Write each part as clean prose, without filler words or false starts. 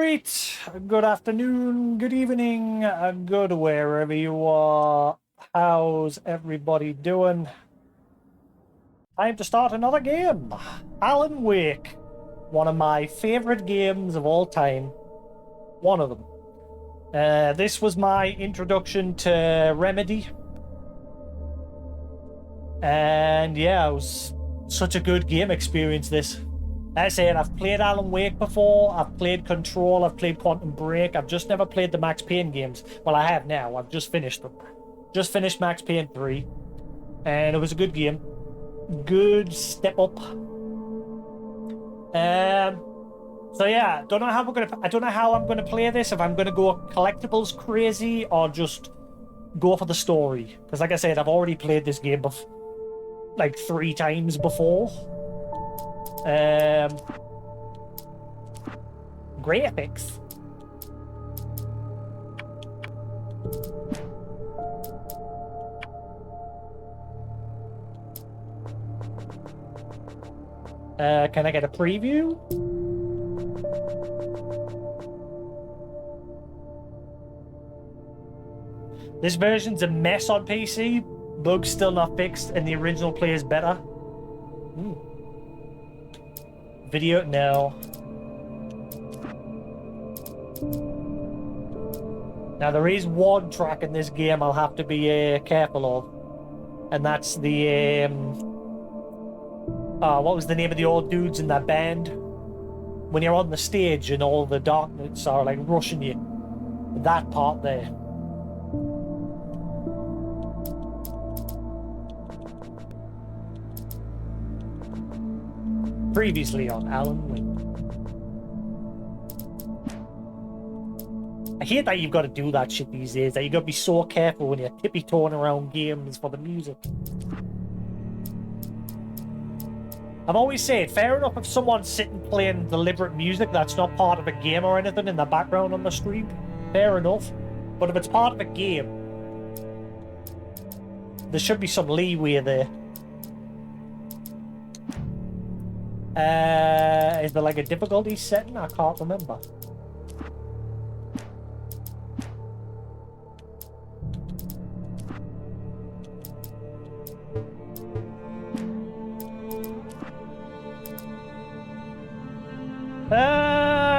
Alright, good afternoon, good evening, good wherever you are. How's everybody doing? Time to start another game. Alan Wake, one of my favorite games of all time. One of them. This was my introduction to Remedy. And yeah, it was such a good game experience, this. I said, I've played Alan Wake before, I've played Control, I've played Quantum Break, I've just never played the Max Payne games. Well, I have now, I've just finished them. Just finished Max Payne 3, and it was a good game. Good step up. So yeah, I don't know how I'm gonna play this, if I'm gonna go collectibles crazy or just go for the story. Because like I said, I've already played this game like 3 times before. Graphics. Can I get a preview? This version's a mess on PC. Bugs still not fixed, and the original plays better. Ooh. Video, no. Now there is one track in this game I'll have to be careful of, and that's the what was the name of the old dudes in that band? When you're on the stage and all the darkness are like rushing you. That part there. Previously on Alan Wake. I hate that you've got to do that shit these days, that you've got to be so careful when you're tippy-toeing around games for the music. I've always said, fair enough if someone's sitting playing deliberate music that's not part of a game or anything in the background on the screen, fair enough. But if it's part of a game, there should be some leeway there. Is there like a difficulty setting? I can't remember.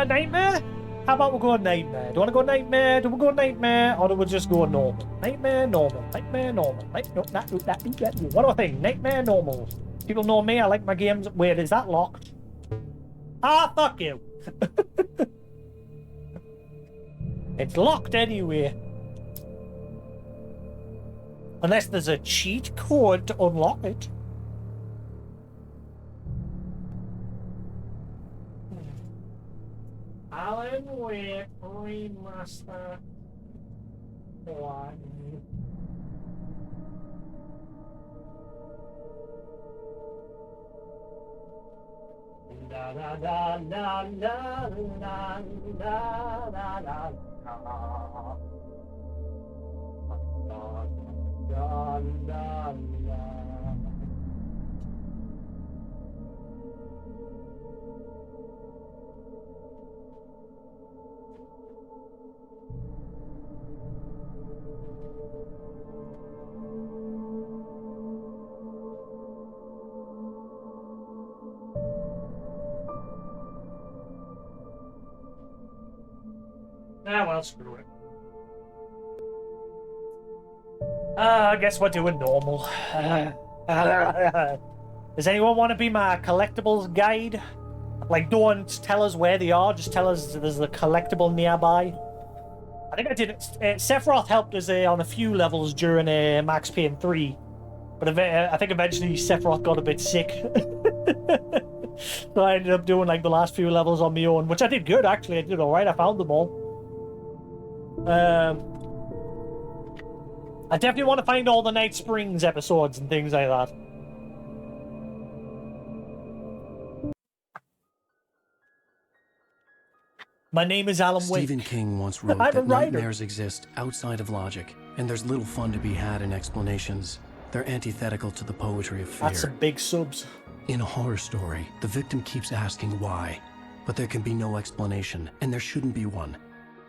Nightmare? How about we go Nightmare? Do you want to go Nightmare? Do we go Nightmare? Or do we just go normal? Nightmare, normal. Nightmare, normal. What do I think? Nightmare, normal. People know me, I like my games. Wait, is that locked? Ah, fuck you. It's locked anyway. Unless there's a cheat code to unlock it. Alan Wake Remaster 1. La la la la la la la la la la. Ah, well, screw it. I guess we're doing normal. Does anyone want to be my collectibles guide? Like, don't tell us where they are, just tell us there's a collectible nearby. I think I did it. Sephiroth helped us on a few levels during Max Payne 3. But I think eventually Sephiroth got a bit sick. So I ended up doing like the last few levels on my own, which I did good actually. I did alright, I found them all. I definitely want to find all the Night Springs episodes and things like that. My name is Alan Wake. Stephen King once wrote that nightmares exist outside of logic, and there's little fun to be had in explanations. They're antithetical to the poetry of fear. That's some big subs. In a horror story, the victim keeps asking why, But there can be no explanation, and there shouldn't be one.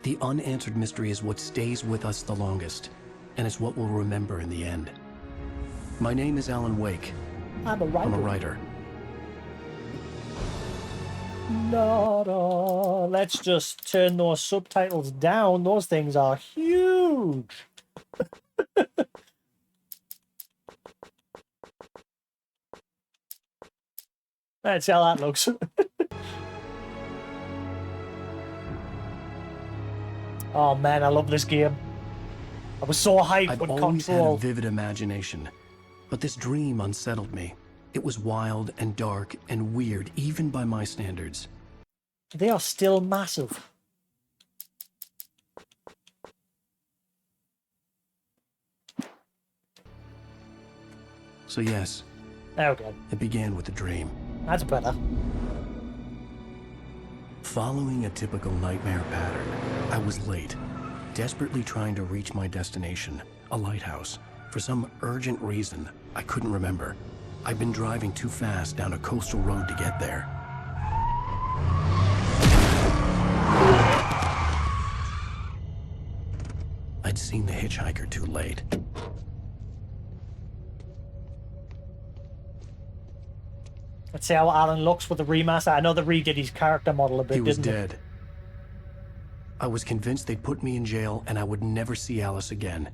The unanswered mystery is what stays with us the longest, and it's what we'll remember in the end. My name is Alan Wake. I'm a writer. I'm a writer. No. Let's just turn those subtitles down. Those things are huge. Let's see how that looks. Oh man, I love this game. I was so hyped I've when always had a Control. vivid imagination, but this dream unsettled me. It was wild and dark and weird, even by my standards. They are still massive. So yes, Okay, it began with a dream. that's better. Following a typical nightmare pattern, I was late, desperately trying to reach my destination, a lighthouse. For some urgent reason, I couldn't remember. I'd been driving too fast down a coastal road to get there. I'd seen the hitchhiker too late. Let's see how Alan looks with the remaster. I know they redid his character model a bit, He was didn't dead. I was convinced they'd put me in jail and I would never see Alice again.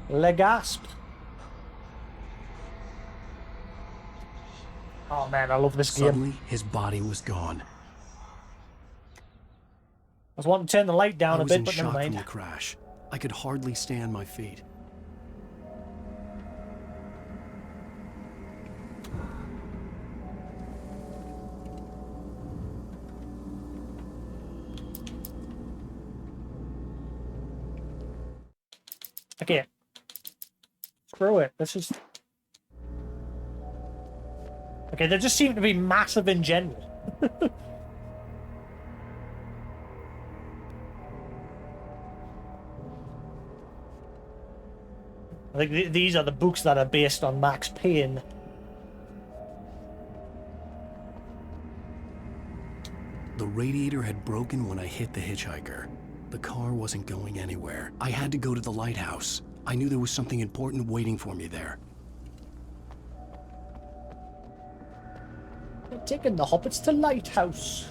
Le Gasp. Oh man, I love this game. Suddenly, his body was gone. I was wanting to turn the light down I a was bit, in but never shock from mind. the crash. I could hardly stay on my feet. Okay. Screw it. This is... Okay, they just seem to be massive in general. I think these are the books that are based on Max Payne. The radiator had broken when I hit the hitchhiker. The car wasn't going anywhere. I had to go to the lighthouse. I knew there was something important waiting for me there. They're taking the hobbits to Lighthouse.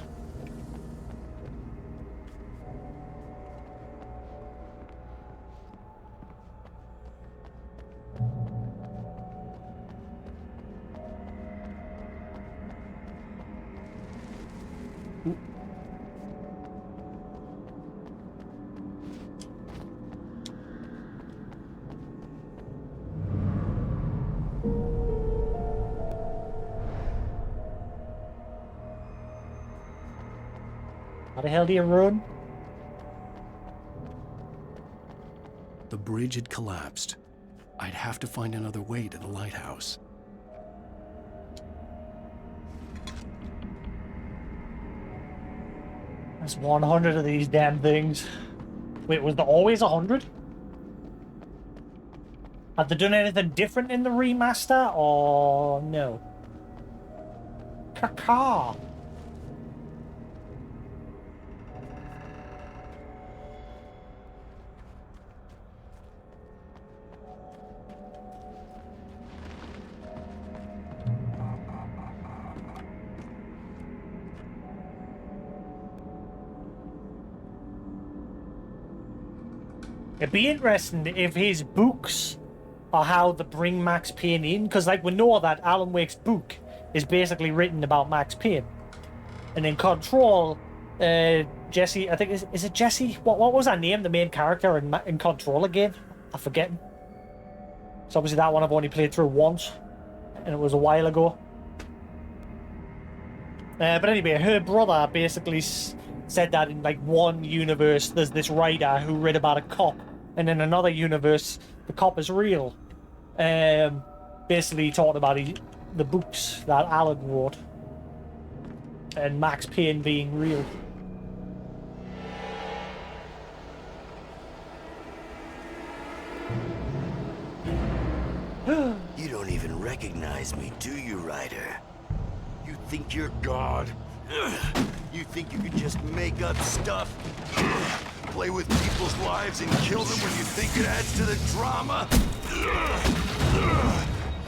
How the hell do you run? The bridge had collapsed. I'd have to find another way to the lighthouse. There's 100 of these damn things. Wait, was there always 100? Have they done anything different in the remaster, or no? Caca. It'd be interesting if his books are how they bring Max Payne in, because like we know that Alan Wake's book is basically written about Max Payne, and in Control, Jesse, I think is it Jesse? What was her name? The main character in Control again? I'm forgetting. So obviously that one I've only played through once, and it was a while ago. But anyway, her brother basically said that in like one universe there's this writer who read about a cop, and in another universe the cop is real. Basically talking about the books that Alan wrote and Max Payne being real. You don't even recognize me, do you, Ryder? You think you're God? You think you could just make up stuff? Play with people's lives and kill them when you think it adds to the drama?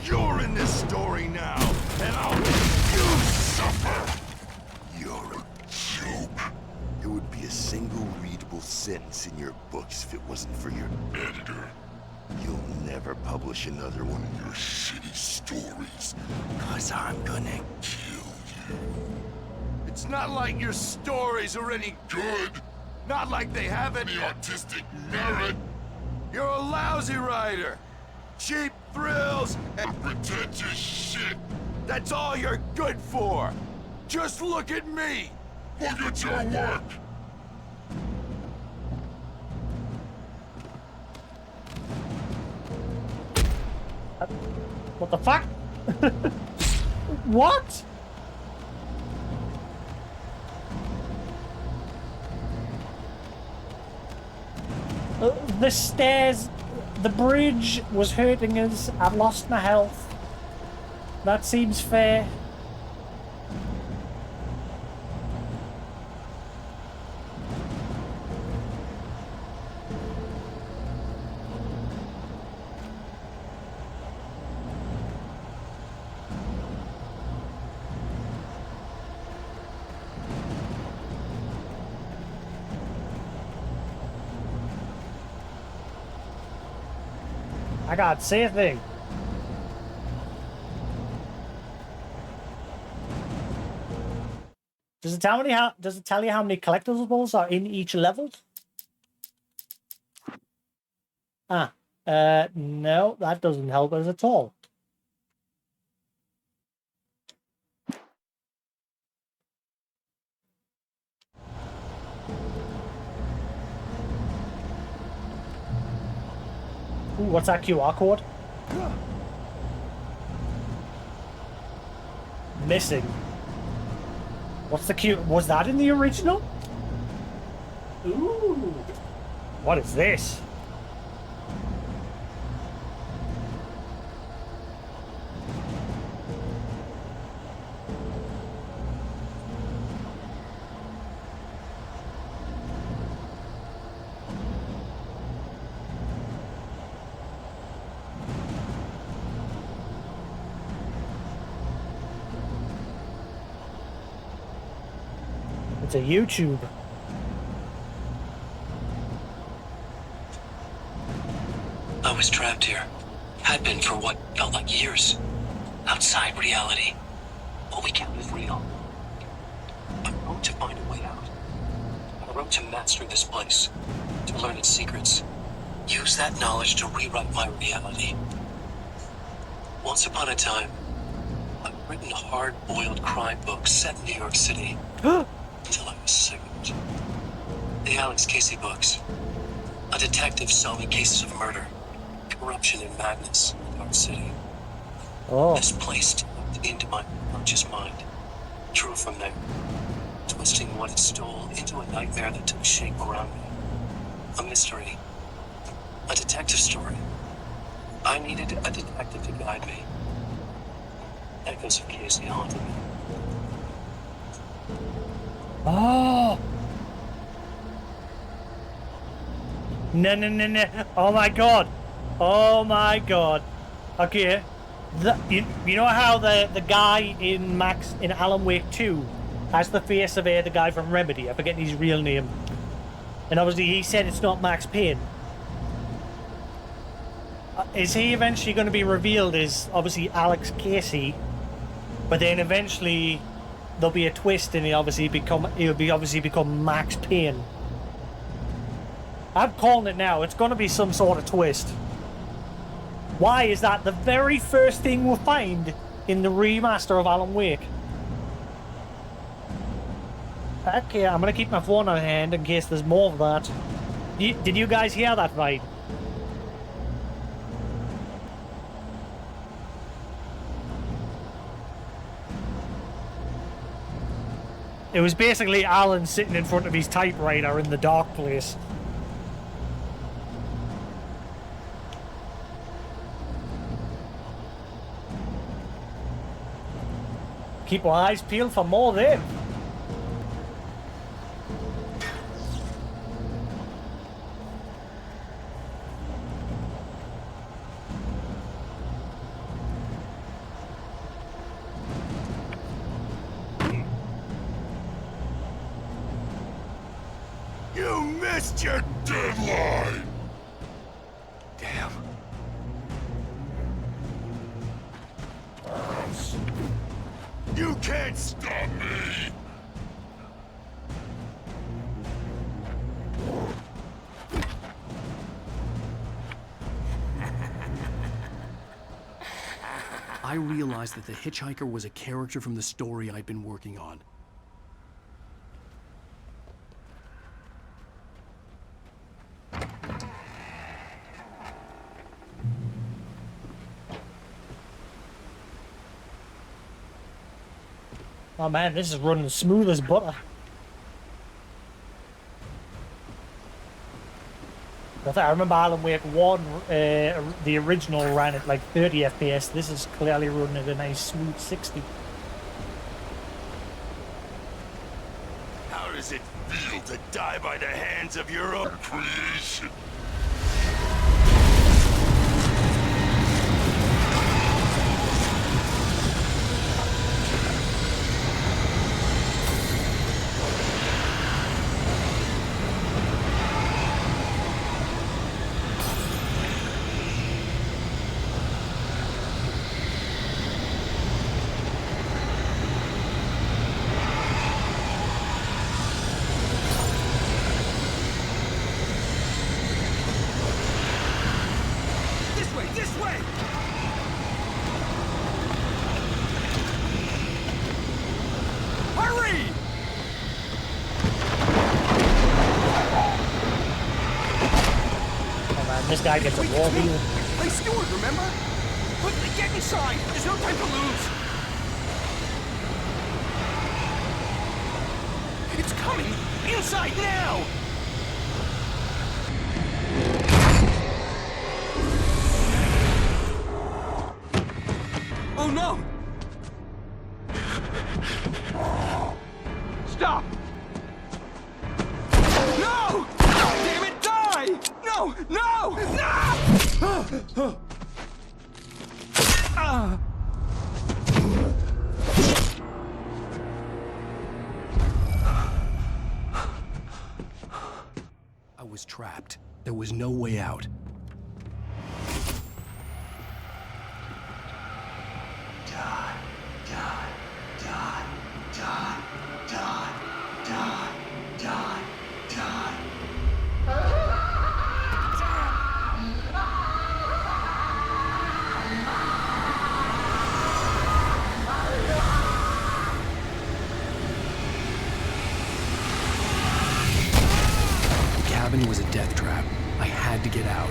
You're in this story now, and I'll make you suffer! You're a joke. There would be a single readable sentence in your books if it wasn't for your editor. You'll never publish another one of your shitty stories, 'cause I'm gonna kill you. It's not like your stories are any good. Not like they have any artistic merit. You're a lousy writer. Cheap thrills and pretentious shit. That's all you're good for. Just look at me. Look at your work. What the fuck? What? The stairs, the bridge was hurting us. I've lost my health. That seems fair. I can't say a thing. Does it tell you how many collectibles are in each level? No, that doesn't help us at all. Ooh, what's that QR code? Missing. What's the Q? Was that in the original? Ooh. What is this? It's a YouTube. I was trapped here. Had been for what felt like years. Outside reality. What we count as real. I wrote to find a way out. I wrote to master this place. To learn its secrets. Use that knowledge to rewrite my reality. Once upon a time, I've written hard-boiled crime books set in New York City. Until I was sick of it. The Alex Casey books. A detective solving cases of murder, corruption and madness in New York City. Oh. This place tapped into my conscious mind. Drew from there, twisting what it stole into a nightmare that took shape around me. A mystery. A detective story. I needed a detective to guide me. Echoes of Casey haunted me. Oh. No. Oh my god. Oh my god. Okay. You know how the guy in Alan Wake 2 has the face of the guy from Remedy? I forget his real name. And obviously he said it's not Max Payne. Is he eventually going to be revealed as obviously Alex Casey? But then eventually there'll be a twist and he'll obviously become Max Payne. I'm calling it now. It's going to be some sort of twist. Why is that the very first thing we'll find in the remaster of Alan Wake? Okay, I'm going to keep my phone on hand in case there's more of that. Did you guys hear that right? It was basically Alan sitting in front of his typewriter in the dark place. Keep our eyes peeled for more then. You missed your deadline! Damn. You can't stop me! I realized that the hitchhiker was a character from the story I'd been working on. Oh man, this is running smooth as butter. I remember Alan Wake 1, the original ran at like 30 FPS. This is clearly running at a nice smooth 60. How does it feel to die by the hands of your own creation? This way! Hurry! Oh man, this guy gets a wall view. Play steward, remember? Quickly, get inside! There's no time to lose! It's coming! Inside now! Oh no! Stop! No! Damn it, die! No! No! No! I was trapped. There was no way out. The cabin was a death trap. I had to get out.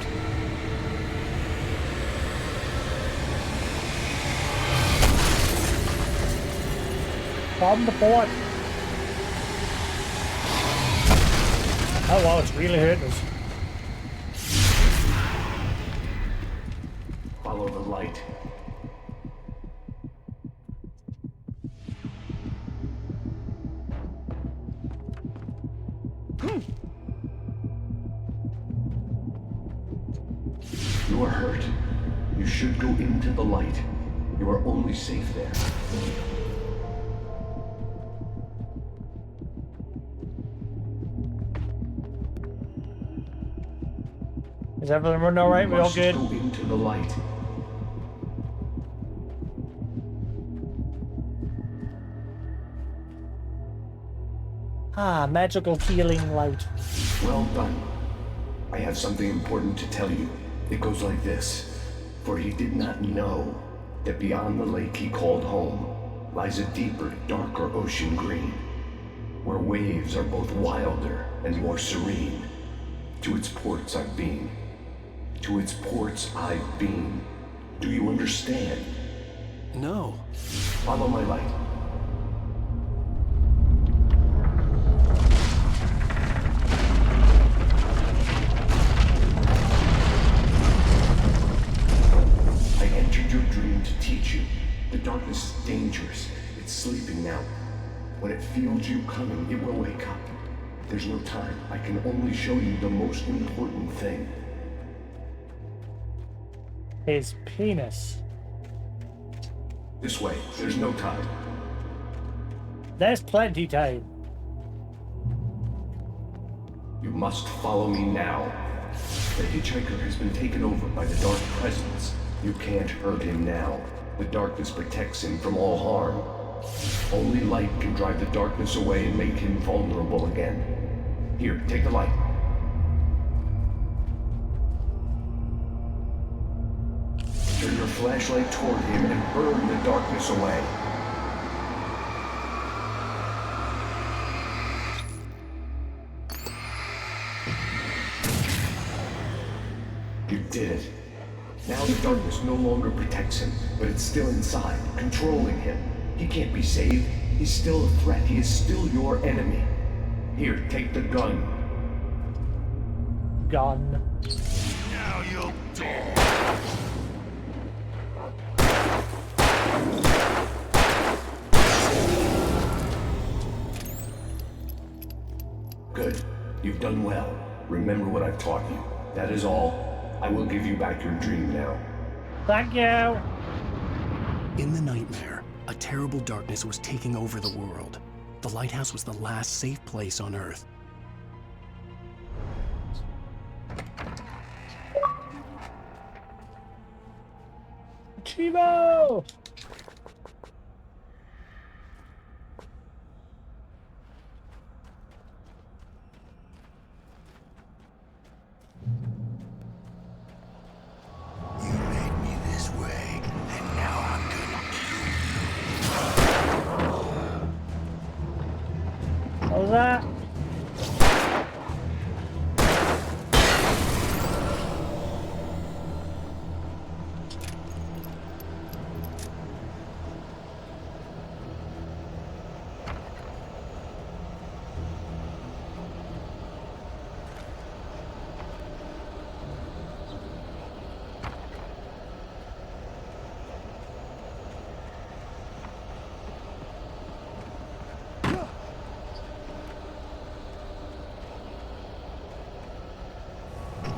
From the port. Oh wow, it's really hurting us. Follow the light. You are hurt. You should go into the light. You are only safe there. Is everything running alright? We all Must good? go into the light. Ah, magical healing light. Well done. I have something important to tell you. It goes like this. For he did not know that beyond the lake he called home lies a deeper, darker ocean green, where waves are both wilder and more serene. To its ports I've been. To its ports I've been. Do you understand? No. Follow my light. I entered your dream to teach you. The darkness is dangerous. It's sleeping now. When it feels you coming, it will wake up. There's no time. I can only show you the most important thing. His penis. This way. There's no time. There's plenty time. You must follow me now. The hitchhiker has been taken over by the dark presence. You can't hurt him now. The darkness protects him from all harm. Only light can drive the darkness away and make him vulnerable again. Here, take the light. Turn your flashlight toward him and burn the darkness away. You did it. Now the darkness no longer protects him, but it's still inside, controlling him. He can't be saved. He's still a threat. He is still your enemy. Here, take the gun. Gun. Now you'll die. Good. You've done well. Remember what I've taught you. That is all. I will give you back your dream now. Thank you. In the nightmare, a terrible darkness was taking over the world. The lighthouse was the last safe place on Earth. Chivo! You made me this way, and now I'm gonna What was that?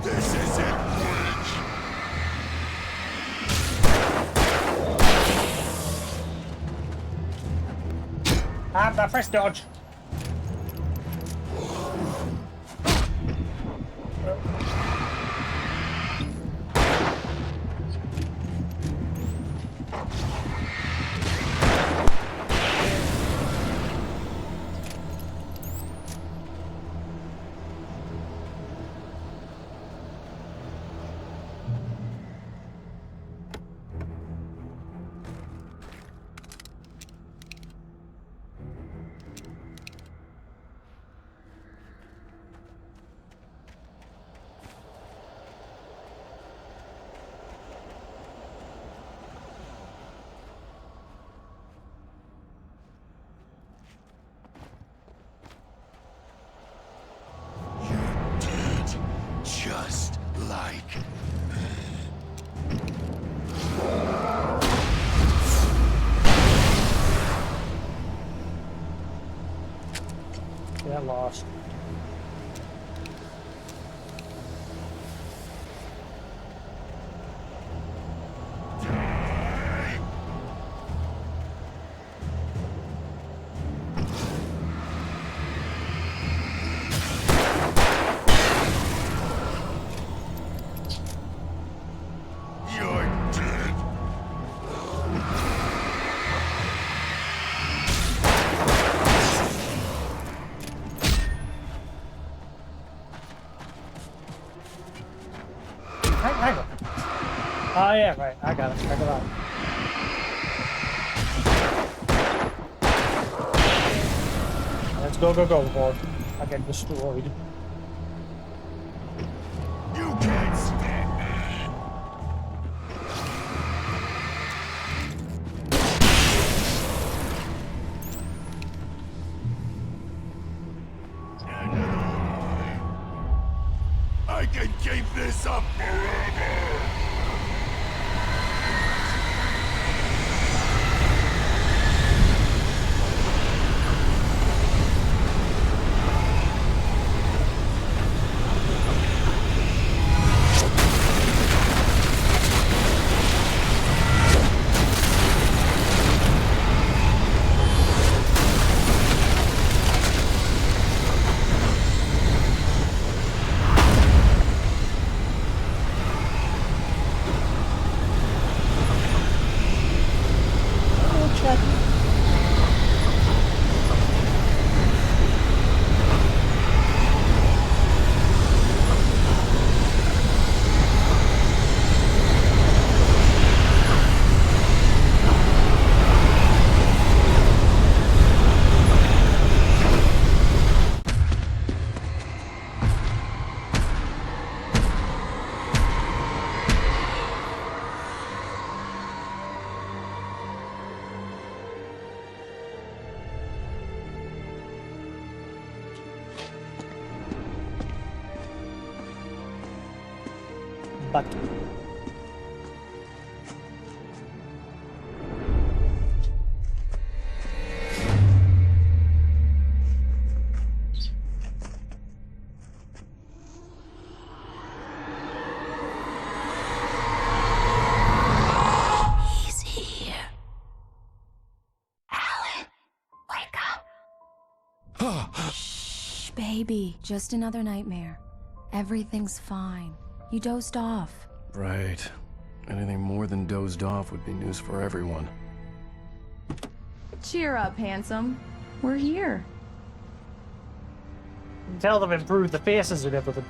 This is it, Bridge! Have the first dodge. You're dead, just like Get lost. you're dead. Hang on. Oh yeah, right. I got it. Check it out. Let's go before I get destroyed. You can't stand me. I can keep this up forever. But He's here. Alan, wake up. Shh, baby. Just another nightmare. Everything's fine. You dozed off. Right. Anything more than dozed off would be news for everyone. Cheer up, handsome. We're here. you can tell they've improved the faces and everything.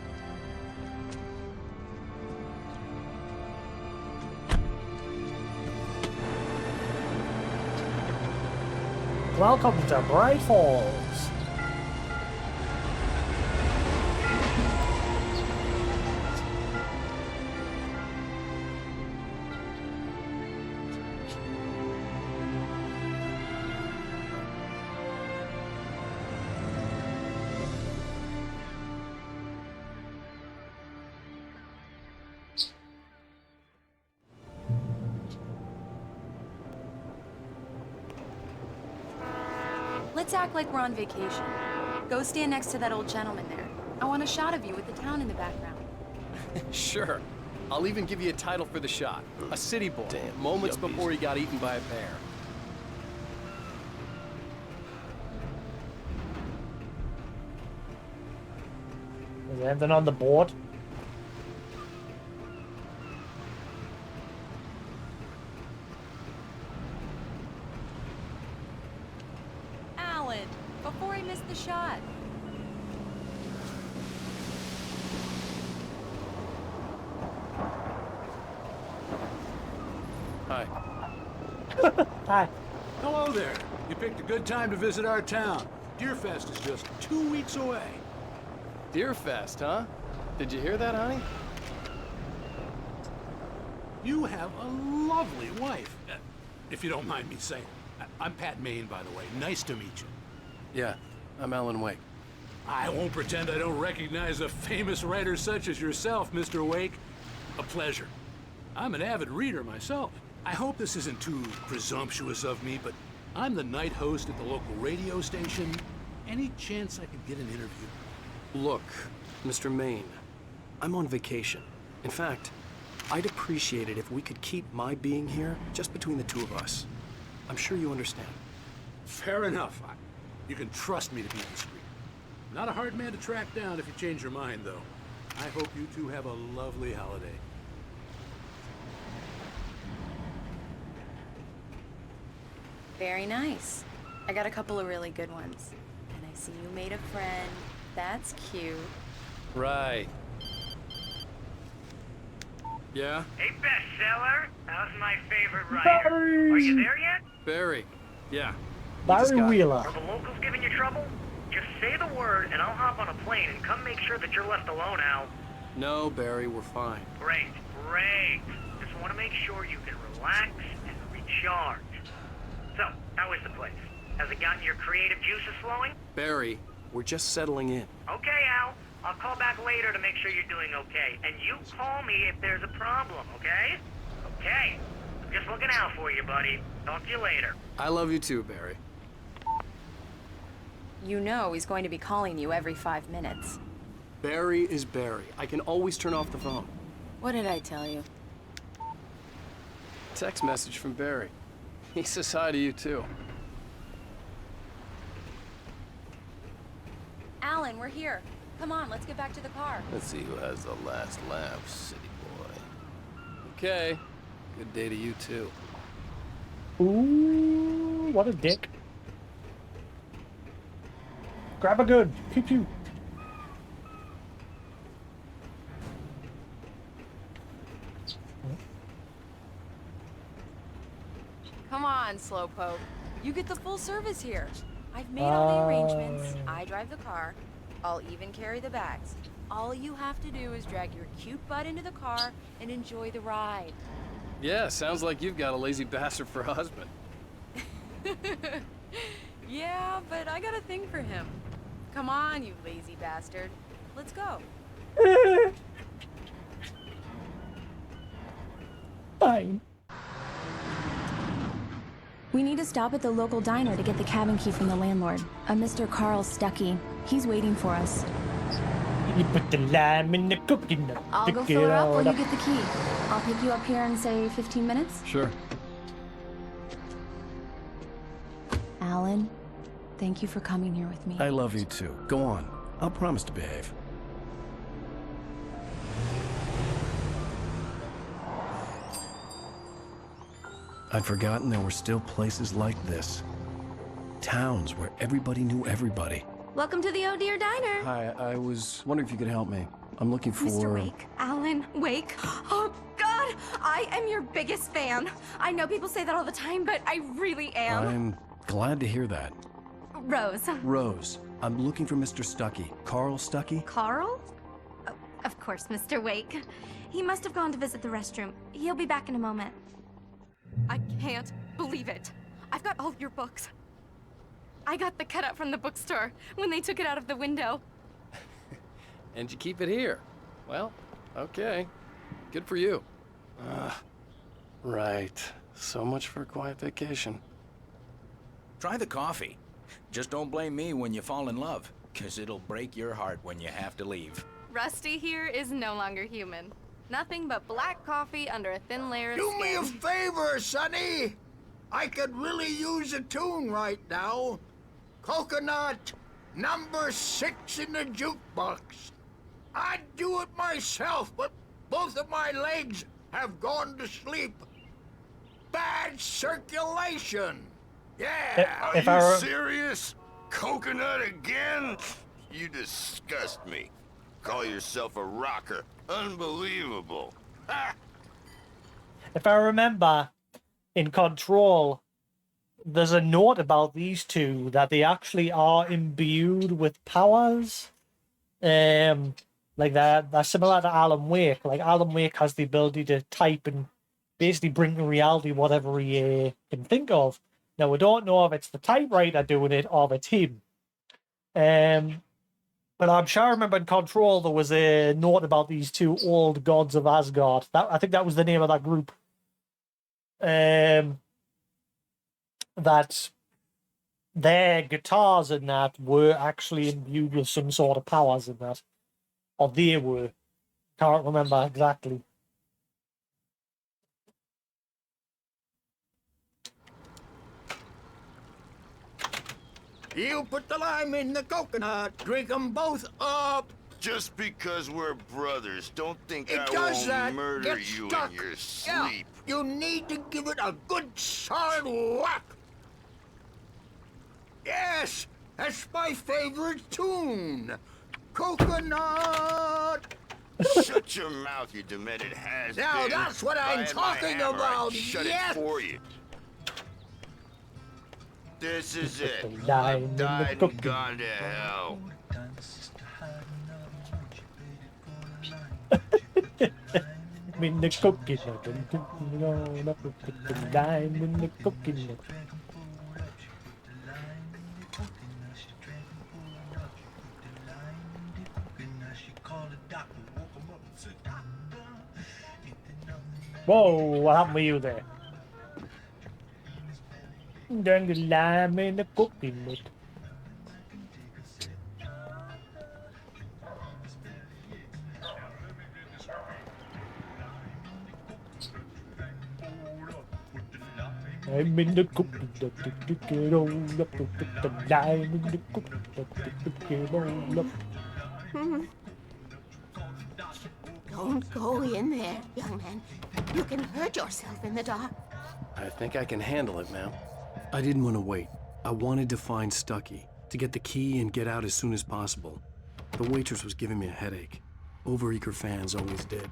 Welcome to Bright Falls. Let's act like we're on vacation. Go stand next to that old gentleman there. I want a shot of you with the town in the background. Sure. I'll even give you a title for the shot. A city boy. Damn Moments yuppies. before he got eaten by a bear. Is there anything on the board? Alan, before I miss the shot. Hi. Hi. Hello there. You picked a good time to visit our town. Deerfest is just 2 weeks away. Deerfest, huh? Did you hear that, honey? You have a lovely wife. If you don't mind me saying. I'm Pat Maine, by the way. Nice to meet you. Yeah, I'm Alan Wake. I won't pretend I don't recognize a famous writer such as yourself, Mr. Wake. A pleasure. I'm an avid reader myself. I hope this isn't too presumptuous of me, but I'm the night host at the local radio station. Any chance I could get an interview? Look, Mr. Maine, I'm on vacation. In fact, I'd appreciate it if we could keep my being here just between the two of us. I'm sure you understand. Fair enough. You can trust me to be discreet. Not a hard man to track down if you change your mind, though. I hope you two have a lovely holiday. Very nice. I got a couple of really good ones. And I see you made a friend. That's cute. Right. Yeah? Hey, bestseller. How's my favorite writer? Are you there yet? Barry. Yeah. We just Barry got- Wheeler. Are the locals giving you trouble? Just say the word, and I'll hop on a plane and come make sure that you're left alone, Al. No, Barry, we're fine. Great, great. Just want to make sure you can relax and recharge. So, how is the place? Has it gotten your creative juices flowing? Barry, we're just settling in. Okay, Al. I'll call back later to make sure you're doing okay. And you call me if there's a problem, okay? Okay. I'm just looking out for you, buddy. Talk to you later. I love you too, Barry. You know he's going to be calling you every 5 minutes. Barry is Barry. I can always turn off the phone. What did I tell you? Text message from Barry. He says hi to you too. Alan, we're here. Come on, let's get back to the car. Let's see who has the last laugh, city boy. Okay. Good day to you too. Ooh, what a dick. Grab a gun. Pew pew. Come on, Slowpoke. You get the full service here. I've made all the arrangements. I drive the car. I'll even carry the bags. All you have to do is drag your cute butt into the car and enjoy the ride. Yeah, sounds like you've got a lazy bastard for a husband. Yeah, but I got a thing for him. Come on, you lazy bastard. Let's go. Fine. We need to stop at the local diner to get the cabin key from the landlord, a Mr. Carl Stuckey. He's waiting for us. You put the lime in the cookie nut. I'll go fill her up while you get the key. I'll pick you up here in, say, 15 minutes? Sure. Alan, thank you for coming here with me. I love you too. Go on. I'll promise to behave. I'd forgotten there were still places like this. Towns where everybody knew everybody. Welcome to the Oh Dear Diner. Hi, I was wondering if you could help me. I'm looking for... Mr. Wake. Alan Wake. Oh, God! I am your biggest fan. I know people say that all the time, but I really am. I'm glad to hear that. Rose. Rose, I'm looking for Mr. Stuckey. Carl Stuckey? Carl? Oh, of course, Mr. Wake. He must have gone to visit the restroom. He'll be back in a moment. I can't believe it. I've got all your books. I got the cutout from the bookstore when they took it out of the window. And you keep it here. Well, okay. Good for you. Right. So much for a quiet vacation. Try the coffee. Just don't blame me when you fall in love, 'cause it'll break your heart when you have to leave. Rusty here is no longer human. Nothing but black coffee under a thin layer of Do skin. me a favor, Sonny. I could really use a tune right now. Coconut, number 6 in the jukebox. I'd do it myself, but both of my legs have gone to sleep. Bad circulation. Yeah. Are you serious? Coconut again? You disgust me. Call yourself a rocker. Unbelievable. Ha! If I remember, in Control, there's a note about these two that they actually are imbued with powers. Like they're similar to Alan Wake. Like Alan Wake has the ability to type and basically bring to reality whatever he can think of. Now we don't know if it's the typewriter doing it or if it's him. But I'm sure I remember in Control there was a note about these two old gods of Asgard. I think that was the name of that group. That their guitars and that were actually imbued with some sort of powers in that. Or they were. Can't remember exactly. You put the lime in the coconut. Drink them both up. Just because we're brothers, don't think It I does won't that. murder Get you stuck. in your Yeah, sleep. you need to give it a good solid whack. Yes, that's my favorite tune. Coconut. Shut your mouth, you demented has-been. Now that's what If I I'm had my talking hammer, I'd about, shut yes. it for you. This is it. The lime I've in the died and cookie. gone to hell. I'm in the cookie nut. The lime in the cookie nut. Whoa, what happened with you there? Then the lime in the cookie nut. I'm in the cookie nut, pick it all up, put the lime in the cookie nut, pick it all up. Don't go in there, young man. You can hurt yourself in the dark. I think I can handle it, ma'am. I didn't want to wait. I wanted to find Stuckey, to get the key and get out as soon as possible. The waitress was giving me a headache. Overeager fans always did.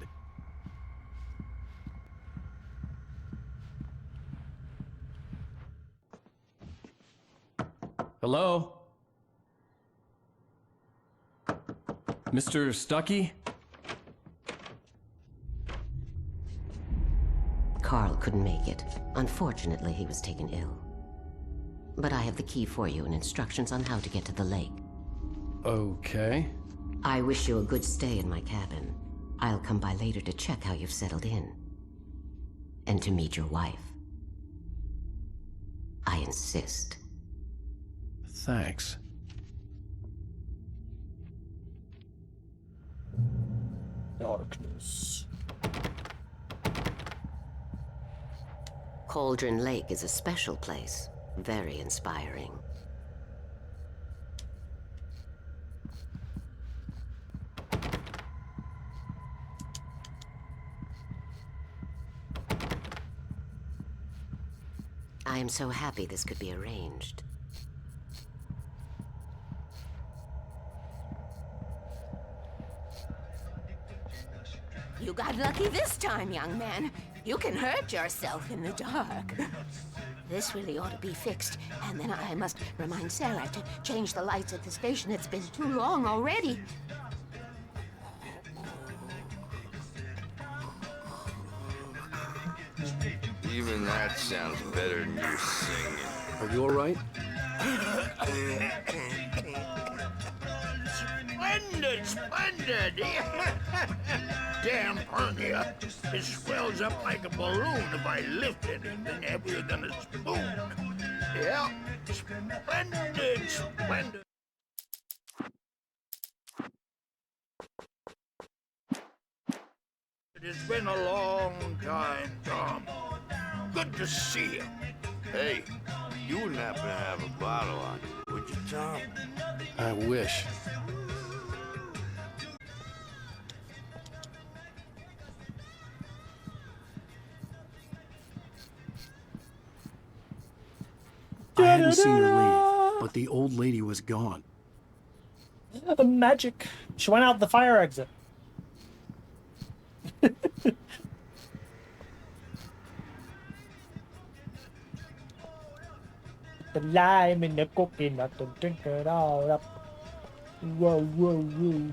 Hello? Mr. Stuckey? Carl couldn't make it. Unfortunately, he was taken ill. But I have the key for you and instructions on how to get to the lake. Okay. I wish you a good stay in my cabin. I'll come by later to check how you've settled in. and to meet your wife. I insist. Thanks. Darkness. Cauldron Lake is a special place. Very inspiring. I am so happy this could be arranged. You got lucky this time, young man. You can hurt yourself in the dark. This really ought to be fixed, and then I must remind Sarah to change the lights at the station. It's been too long already. Even that sounds better than your singing. Are you all right? Splendid, splendid! Damn hernia. It swells up like a balloon if I lift anything heavier than a spoon. Yeah, splendid, splendid. It's been a long time, Tom. Good to see you. Hey, you wouldn't happen to have a bottle on you, would you, Tom? I wish. I hadn't seen her leave, but the old lady was gone. Magic. She went out the fire exit. The lime in the coconut, don't drink it all up. Whoa, whoa, whoa.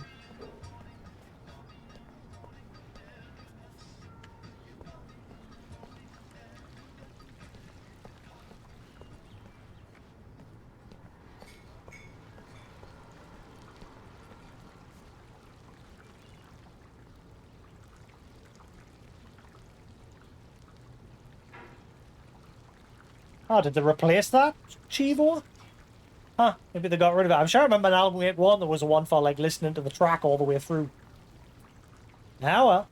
Oh, did they replace that Chivo? Huh, maybe they got rid of it. I'm sure I remember in Album 8-1 there was a one for like listening to the track all the way through. Now well.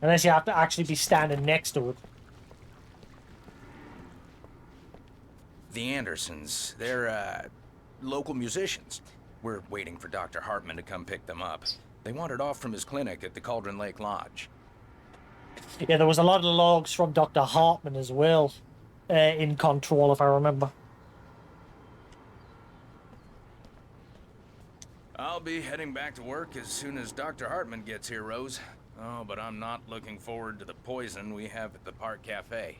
Unless you have to actually be standing next to it. The Andersons, they're, local musicians. We're waiting for Dr. Hartman to come pick them up. They wandered off from his clinic at the Cauldron Lake Lodge. Yeah, there was a lot of logs from Dr. Hartman as well, in Control, if I remember. I'll be heading back to work as soon as Dr. Hartman gets here, Rose. Oh, but I'm not looking forward to the poison we have at the Park Cafe.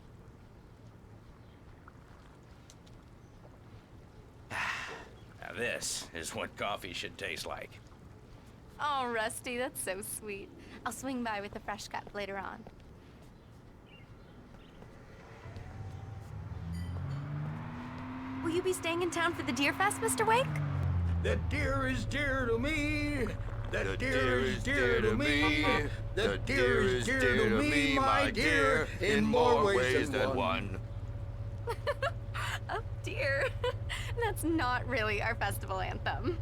Now this is what coffee should taste like. Oh, Rusty, that's so sweet. I'll swing by with a fresh cup later on. Will you be staying in town for the Deer Fest, Mr. Wake? The deer is dear to me. The deer is dear to me. The deer is dear to me, my dear, in more ways than one. Oh, dear. That's not really our festival anthem.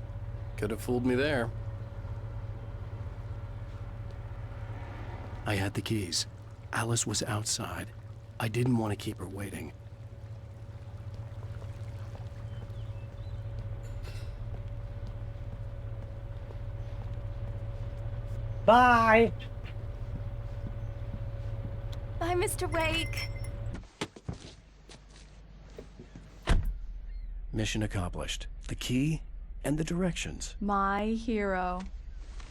Could have fooled me there. I had the keys. Alice was outside. I didn't want to keep her waiting. Bye! Bye, Mr. Wake. Mission accomplished. The key and the directions. My hero.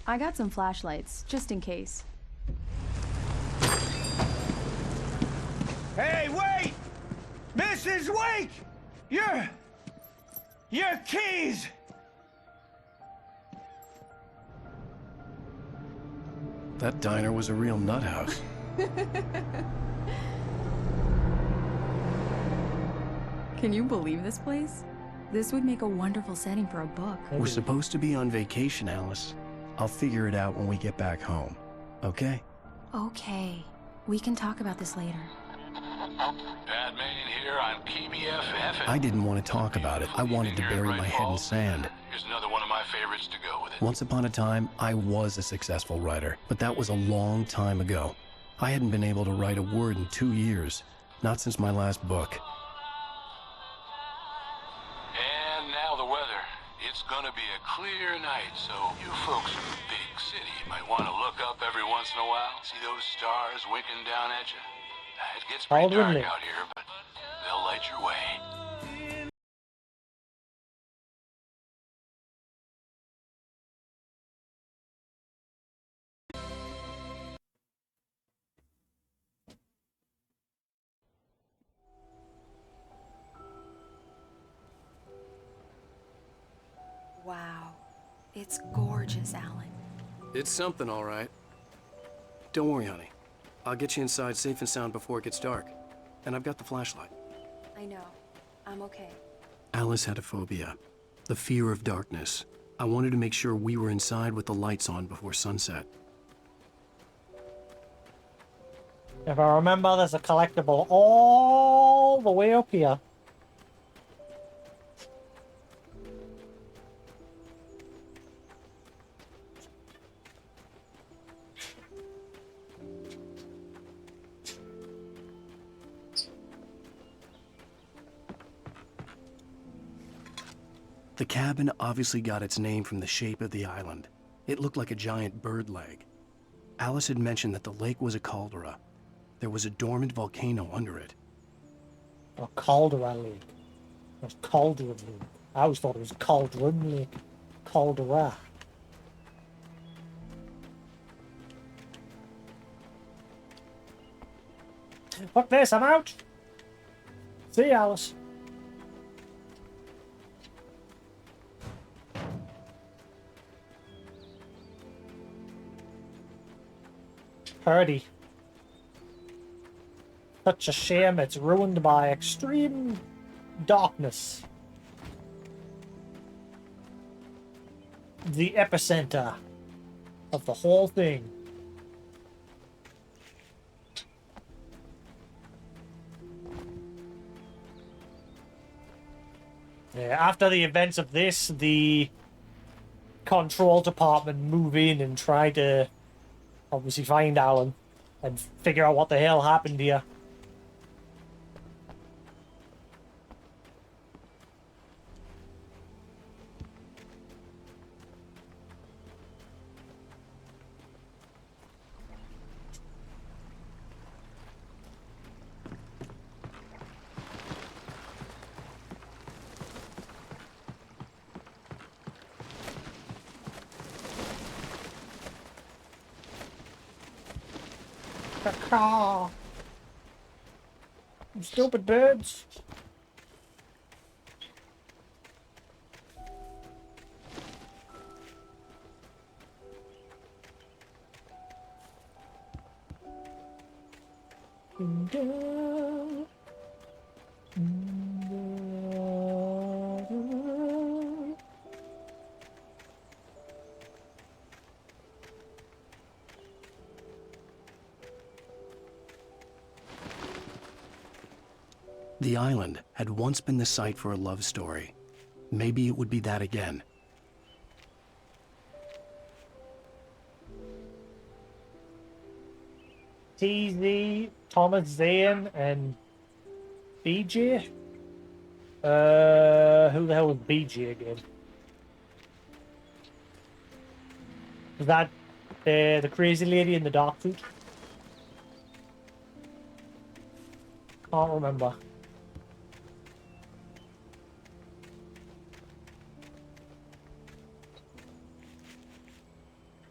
I got some flashlights, just in case. Hey, wait! Mrs. Wake! Your keys! That diner was a real nut house. Can you believe this place? This would make a wonderful setting for a book. We're supposed to be on vacation, Alice. I'll figure it out when we get back home, okay? Okay. We can talk about this later. Batman here on KBFF. I didn't want to talk about it. I wanted to bury my head in sand. Here's another one of my favorites to go with it. Once upon a time, I was a successful writer, but that was a long time ago. I hadn't been able to write a word in 2 years, not since my last book. And now the weather. It's gonna be a clear night, so you folks in the big city might want to look up every once in a while. See those stars winking down at you? It gets pretty dark out here, but they'll light your way. Wow. It's gorgeous, Alan. It's something, all right. Don't worry, honey. I'll get you inside safe and sound before it gets dark. And I've got the flashlight. I know. I'm okay. Alice had a phobia. The fear of darkness. I wanted to make sure we were inside with the lights on before sunset. If I remember, there's a collectible all the way up here. The cabin obviously got its name from the shape of the island. It looked like a giant bird leg. Alice had mentioned that the lake was a caldera. There was a dormant volcano under it. A caldera lake. It was cauldron lake. I always thought it was a cauldron lake. Caldera. Fuck this, I'm out! See you, Alice. Purdy. Such a shame it's ruined by extreme darkness. The epicenter of the whole thing. Yeah, after the events of this, the control department move in and try to obviously find Alan and figure out what the hell happened here. Caw. Stupid birds. The island had once been the site for a love story. Maybe it would be that again. TZ, Thomas Zane, and BJ? Who the hell was BJ again? Was that the crazy lady in the dark suit? Can't remember.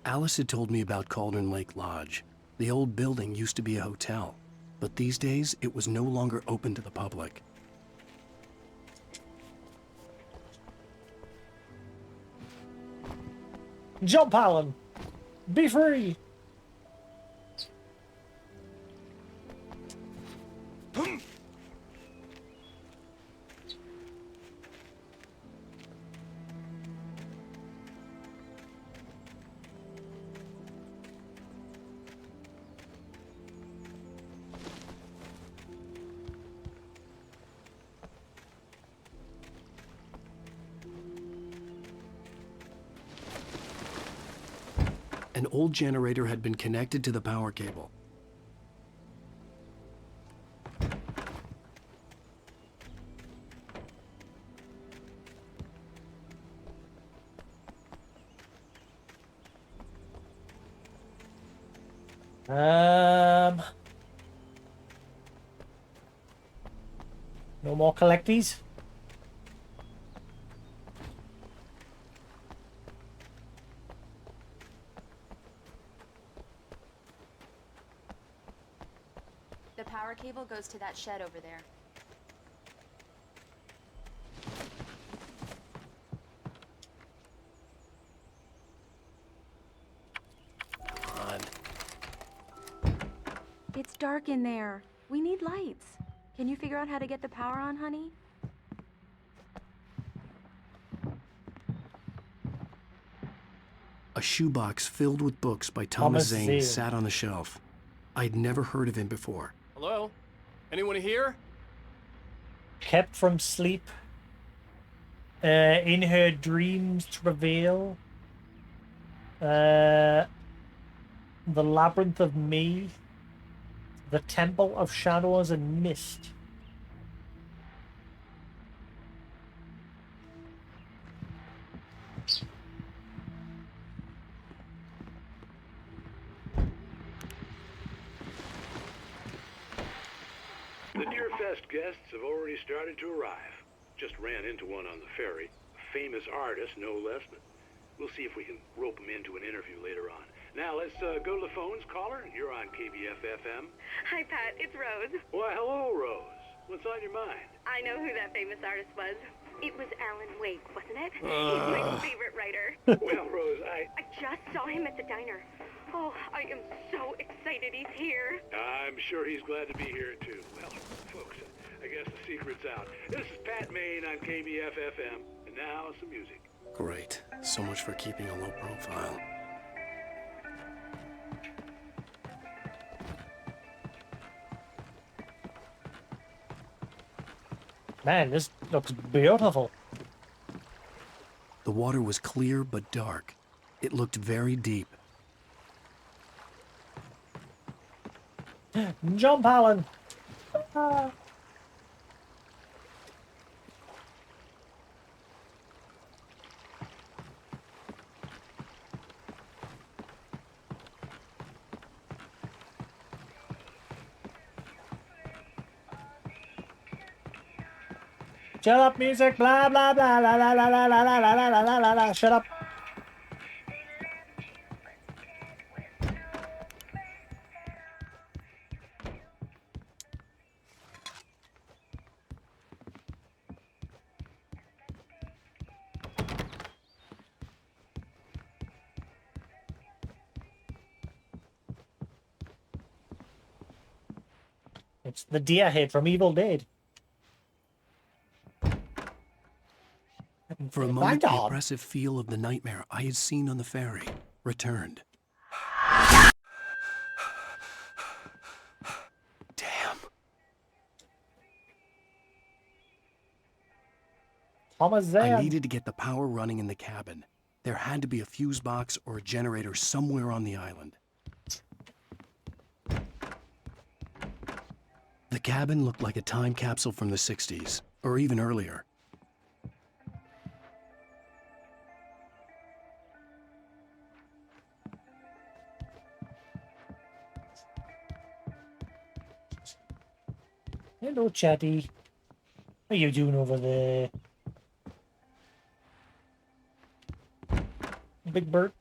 Alice had told me about Cauldron Lake Lodge. The old building used to be a hotel, but these days it was no longer open to the public. Jump, Alan! Be free! An old generator had been connected to the power cable. No more collecties. The power cable goes to that shed over there. It's dark in there. We need lights. Can you figure out how to get the power on, honey? A shoebox filled with books by Thomas Zane sat on the shelf. I'd never heard of him before. Hello? Anyone here? Kept from sleep. In her dreams travail. The Labyrinth of Me. The Temple of Shadows and Mist. The Deerfest guests have already started to arrive. Just ran into one on the ferry. A famous artist, no less, but we'll see if we can rope him into an interview later on. Now, let's go to the phones. Caller, you're on KBF-FM. Hi, Pat. It's Rose. Why, hello, Rose. What's on your mind? I know who that famous artist was. It was Alan Wake, wasn't it? He's my favorite writer. Well, Rose, I just saw him at the diner. Oh, I am so excited he's here. I'm sure he's glad to be here, too. Well, folks, I guess the secret's out. This is Pat Maine on KBF-FM, and now some music. Great. So much for keeping a low profile. Man, this looks beautiful. The water was clear but dark. It looked very deep. Jump, Alan! Shut up, music! Blah blah blah la la la la la la la la la la la. Shut up! It's the deer head from Evil Dead. For a moment, the oppressive feel of the nightmare I had seen on the ferry returned. Damn. I needed to get the power running in the cabin. There had to be a fuse box or a generator somewhere on the island. The cabin looked like a time capsule from the 60s, or even earlier. Hello, Chatty. What are you doing over there? Big Bert.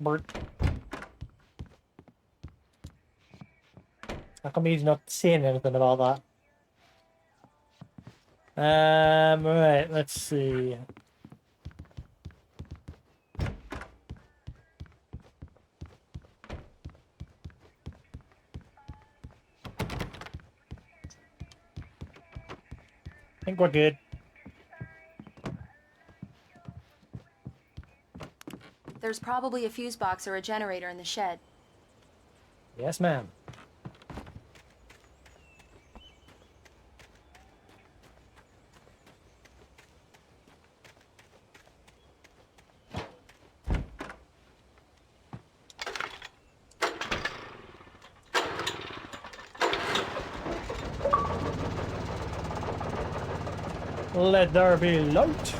Bert. How come he's not saying anything about that? Right, let's see. I think we're good. There's probably a fuse box or a generator in the shed. Yes, ma'am. Let there be light.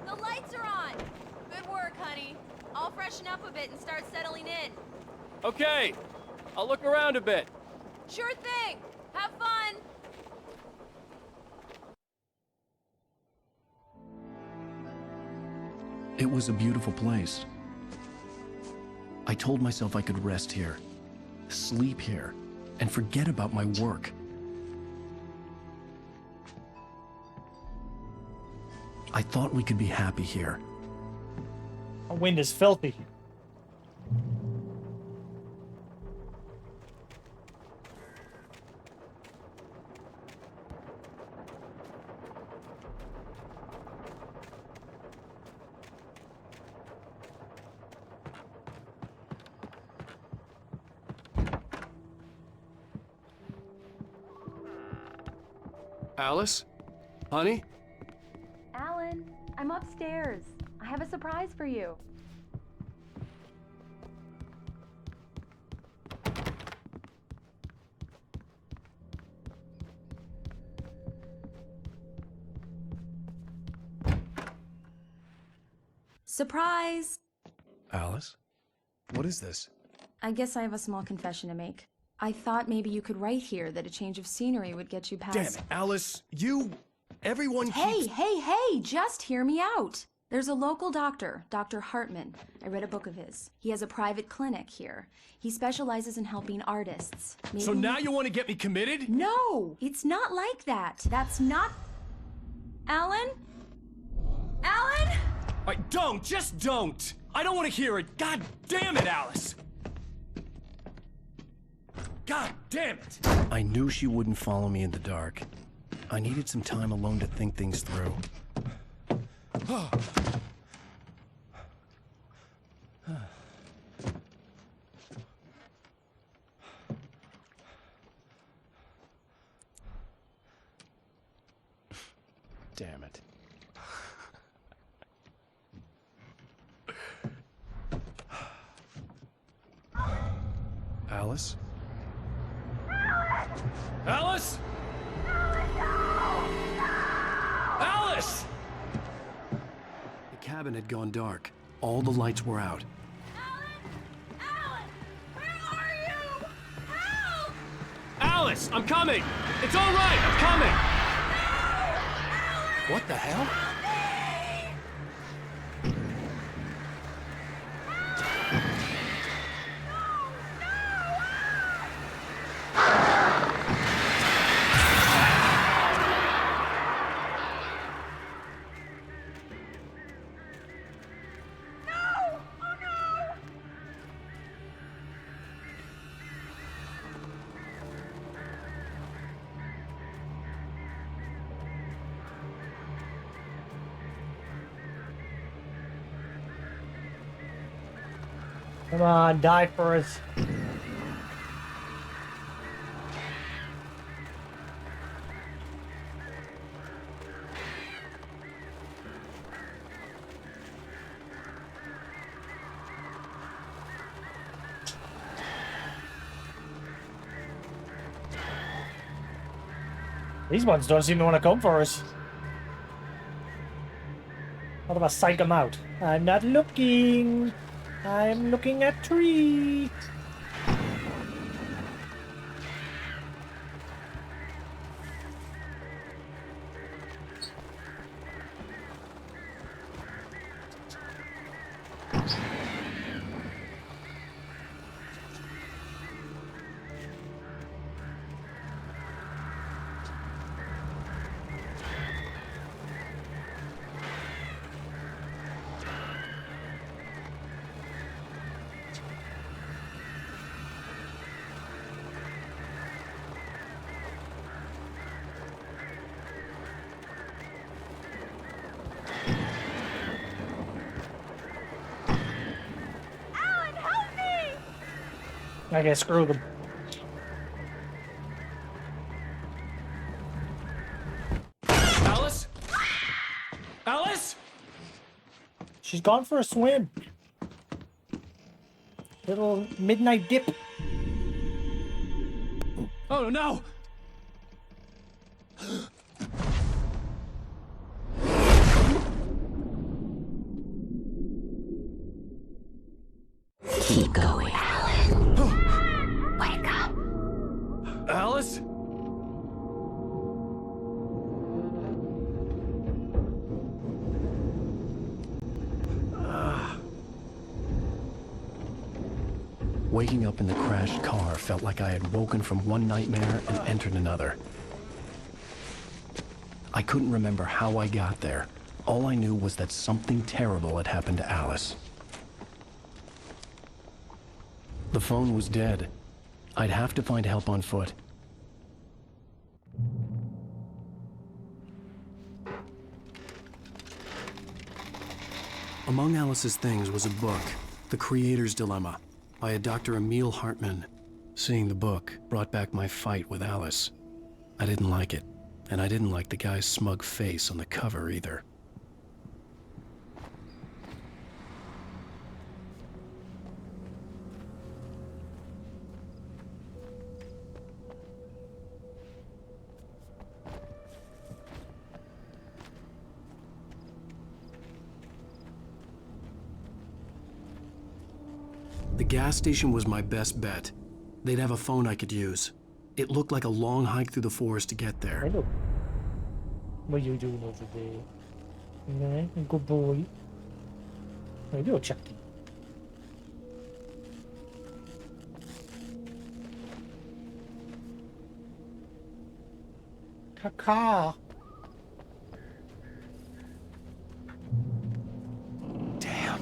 The lights are on. Good work, honey. I'll freshen up a bit and start settling in. Okay, I'll look around a bit. Sure thing. Have fun. It was a beautiful place. I told myself I could rest here, sleep here, and forget about my work. I thought we could be happy here. The wind is filthy. Alice? Honey? Alan, I'm upstairs. I have a surprise for you. Surprise! Alice? What is this? I guess I have a small confession to make. I thought maybe you could write here that a change of scenery would get you past... Damn it, Alice, everyone Hey, hey, just hear me out. There's a local doctor, Dr. Hartman. I read a book of his. He has a private clinic here. He specializes in helping artists. So now you want to get me committed? No, it's not like that. That's not... Alan? Alan? Just don't! I don't want to hear it! God damn it, Alice! God damn it! I knew she wouldn't follow me in the dark. I needed some time alone to think things through. Damn it. Alice? Alice? Alice! The cabin had gone dark. All the lights were out. Alice, I'm coming! It's all right, I'm coming! What the hell? Come on, die for us. These ones don't seem to want to come for us. What if I psych them out? I'm not looking. I'm looking at tree. I guess screw them. Alice? Alice? She's gone for a swim. Little midnight dip. Oh no! Keep going, Alan. Wake up. Alice? Waking up in the crashed car felt like I had woken from one nightmare and entered another. I couldn't remember how I got there. All I knew was that something terrible had happened to Alice. The phone was dead. I'd have to find help on foot. Among Alice's things was a book, The Creator's Dilemma, by a Dr. Emil Hartman. Seeing the book brought back my fight with Alice. I didn't like it, and I didn't like the guy's smug face on the cover either. The gas station was my best bet. They'd have a phone I could use. It looked like a long hike through the forest to get there. Hello. What are you doing over there? Yeah, good boy. What are you doing, Chucky? Caca. Damn.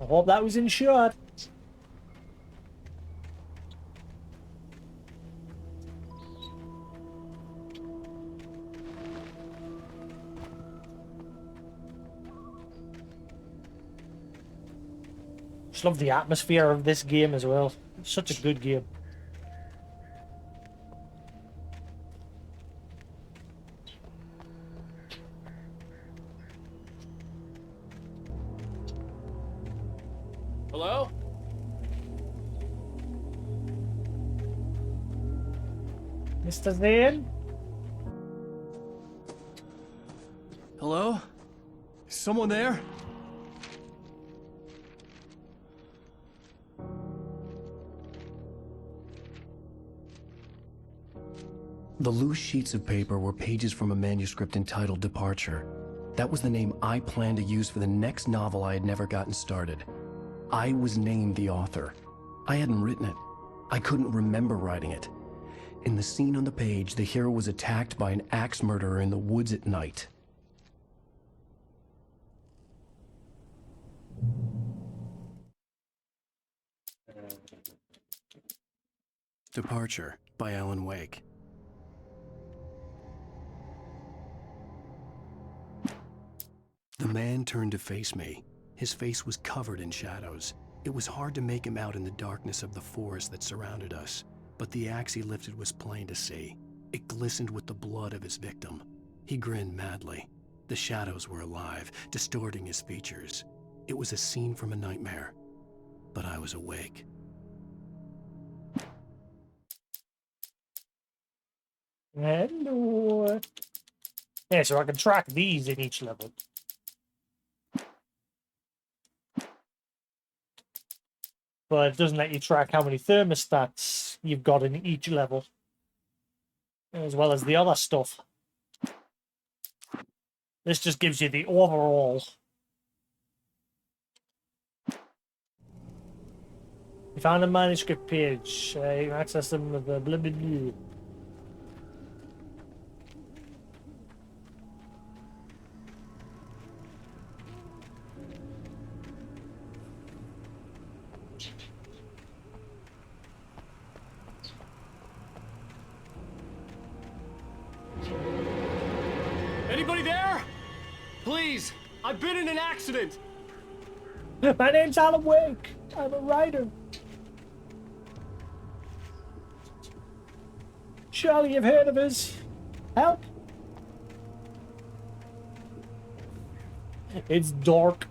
I hope that was insured. Just love the atmosphere of this game as well. It's such a good game. Hello? Mr. Zane? Hello? Is someone there? The loose sheets of paper were pages from a manuscript entitled Departure. That was the name I planned to use for the next novel I had never gotten started. I was named the author. I hadn't written it. I couldn't remember writing it. In the scene on the page, the hero was attacked by an axe murderer in the woods at night. Departure by Alan Wake. The man turned to face me. His face was covered in shadows. It was hard to make him out in the darkness of the forest that surrounded us, but the axe he lifted was plain to see. It glistened with the blood of his victim. He grinned madly. The shadows were alive, distorting his features. It was a scene from a nightmare, but I was awake. Hello. Yeah, so I can track these in each level. But it doesn't let you track how many thermostats you've got in each level, as well as the other stuff. This just gives you the overall. You found a manuscript page. You access them with the blah blah blah. Anybody there? Please, I've been in an accident. My name's Alan Wake. I'm a writer. Surely you've heard of us. Help. It's dark.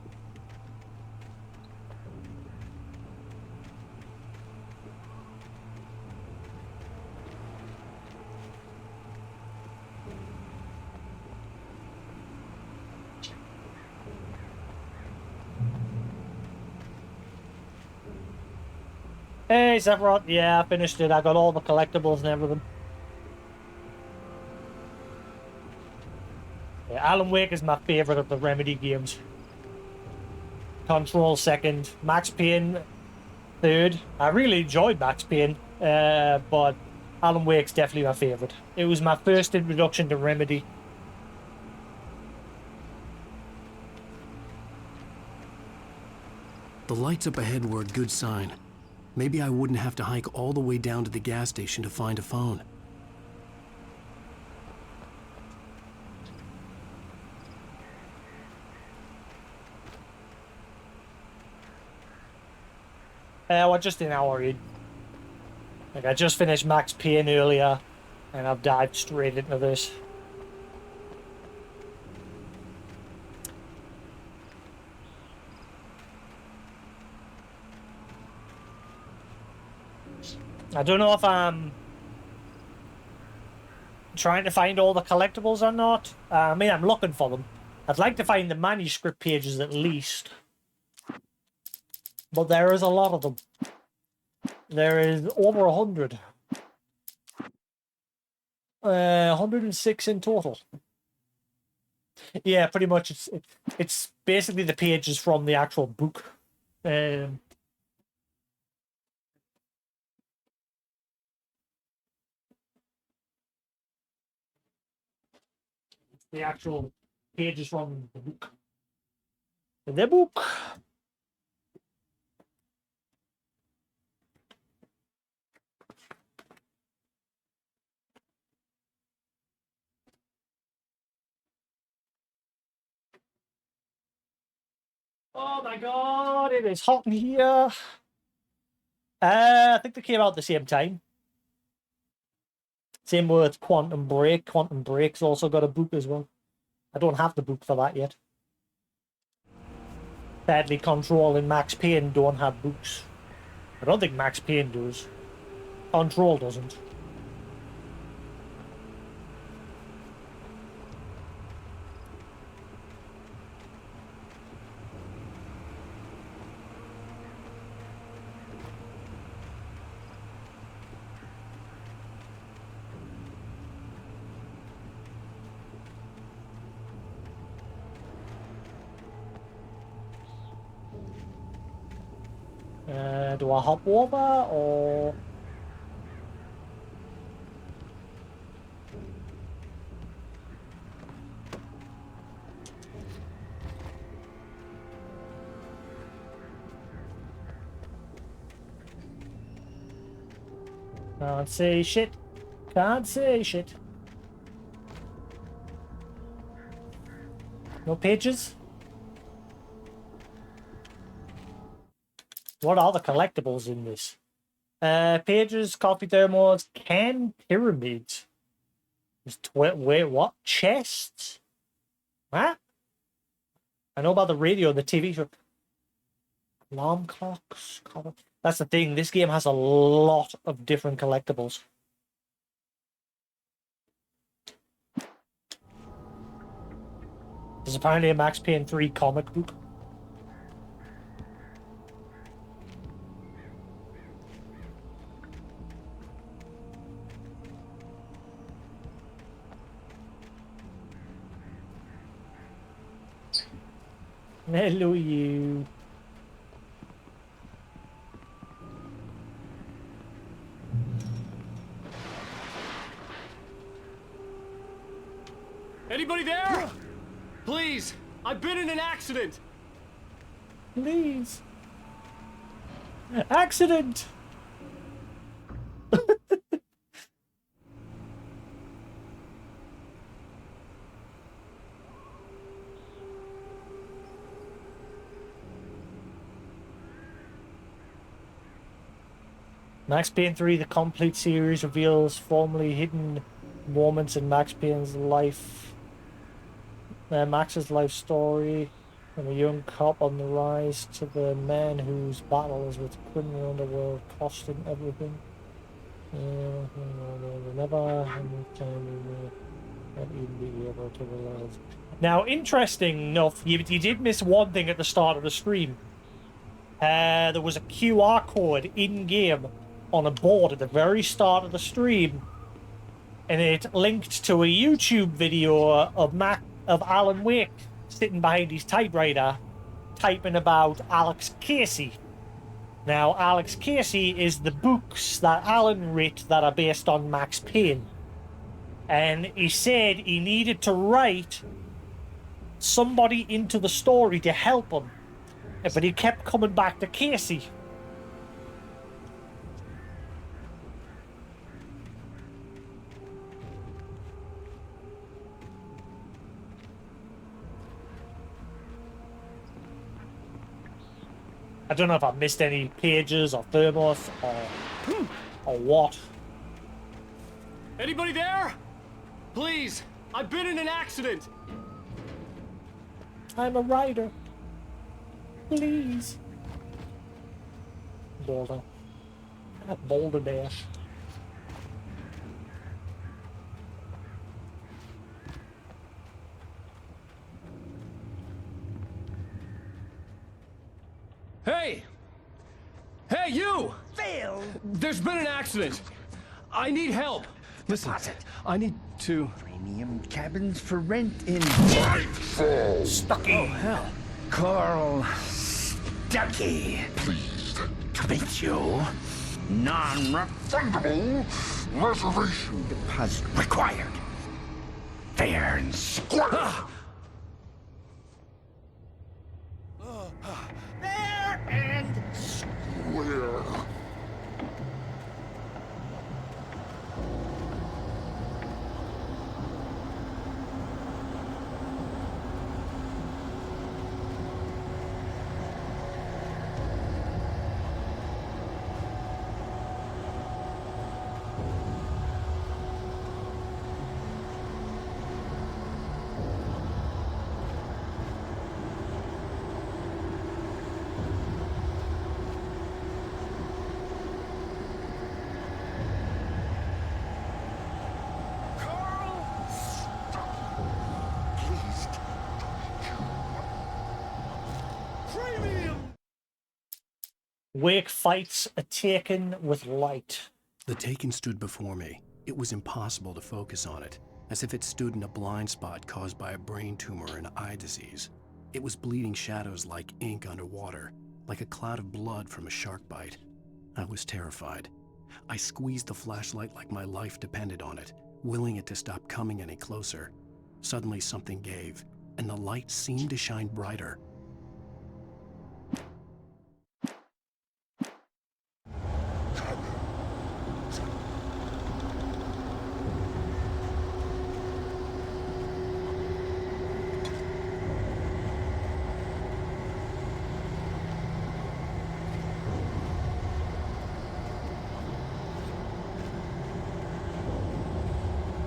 Hey, Sephiroth. Yeah, I finished it. I got all the collectibles and everything. Yeah, Alan Wake is my favorite of the Remedy games. Control second. Max Payne third. I really enjoyed Max Payne, but Alan Wake's definitely my favorite. It was my first introduction to Remedy. The lights up ahead were a good sign. Maybe I wouldn't have to hike all the way down to the gas station to find a phone. We're just an hour in. Like, I just finished Max Payne earlier, and I've dived straight into this. I don't know if I'm trying to find all the collectibles or not. I mean, I'm looking for them. I'd like to find the manuscript pages at least. But there is a lot of them. There is over 100. 106 in total. Yeah, pretty much. It's basically the pages from the actual book. The actual pages from the book. The book. Oh my god, it is hot in here. I think they came out at the same time. Same with Quantum Break. Quantum Break's also got a book as well. I don't have the book for that yet. Sadly, Control and Max Payne don't have books. I don't think Max Payne does. Control doesn't. Do I hop over or... Can't say shit. Can't say shit. No pages? What are the collectibles in this? Pages, coffee thermos, can pyramids. Wait, what? Chests? What? I know about the radio, the TV show. Alarm clocks. That's the thing. This game has a lot of different collectibles. There's apparently a Max Payne 3 comic book. Hello, you. Anybody there? Please, I've been in an accident. Please. Accident. Max Payne 3, the complete series, reveals formerly hidden moments in Max Payne's life. Max's life story, from a young cop on the rise to the man whose battle is with the criminal underworld, costing everything. Never not even be able to realize. Now, interesting enough, you did miss one thing at the start of the stream. there was a QR code in-game on a board at the very start of the stream, and it linked to a YouTube video of Alan Wake sitting behind his typewriter typing about Alex Casey. Now, Alex Casey is the books that Alan wrote that are based on Max Payne. And he said he needed to write somebody into the story to help him. But he kept coming back to Casey. I don't know if I missed any pages or thermos or what. Anybody there? Please, I've been in an accident. I'm a writer. Please. Boulder. Boulder Dash. Hey! Hey, you! Phil! There's been an accident. I need help. Listen, I need to... Premium cabins for rent in... Stucky! Oh, hell. Carl Stucky. Pleased to meet you. Non-refundable reservation deposit required. Fair and square. Fair and square. Wake fights a Taken with light. The Taken stood before me. It was impossible to focus on it, as if it stood in a blind spot caused by a brain tumor and eye disease. It was bleeding shadows like ink underwater, like a cloud of blood from a shark bite. I was terrified. I squeezed the flashlight like my life depended on it, willing it to stop coming any closer. Suddenly something gave, and the light seemed to shine brighter.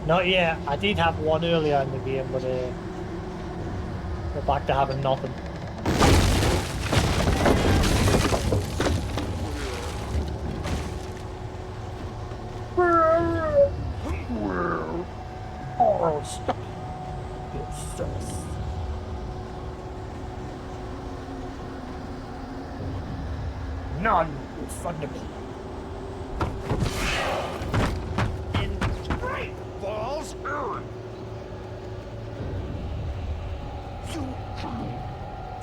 Not yet. I did have one earlier in the game, but we're back to having nothing. Oh, stop. It's so... Non-refundable. Balls!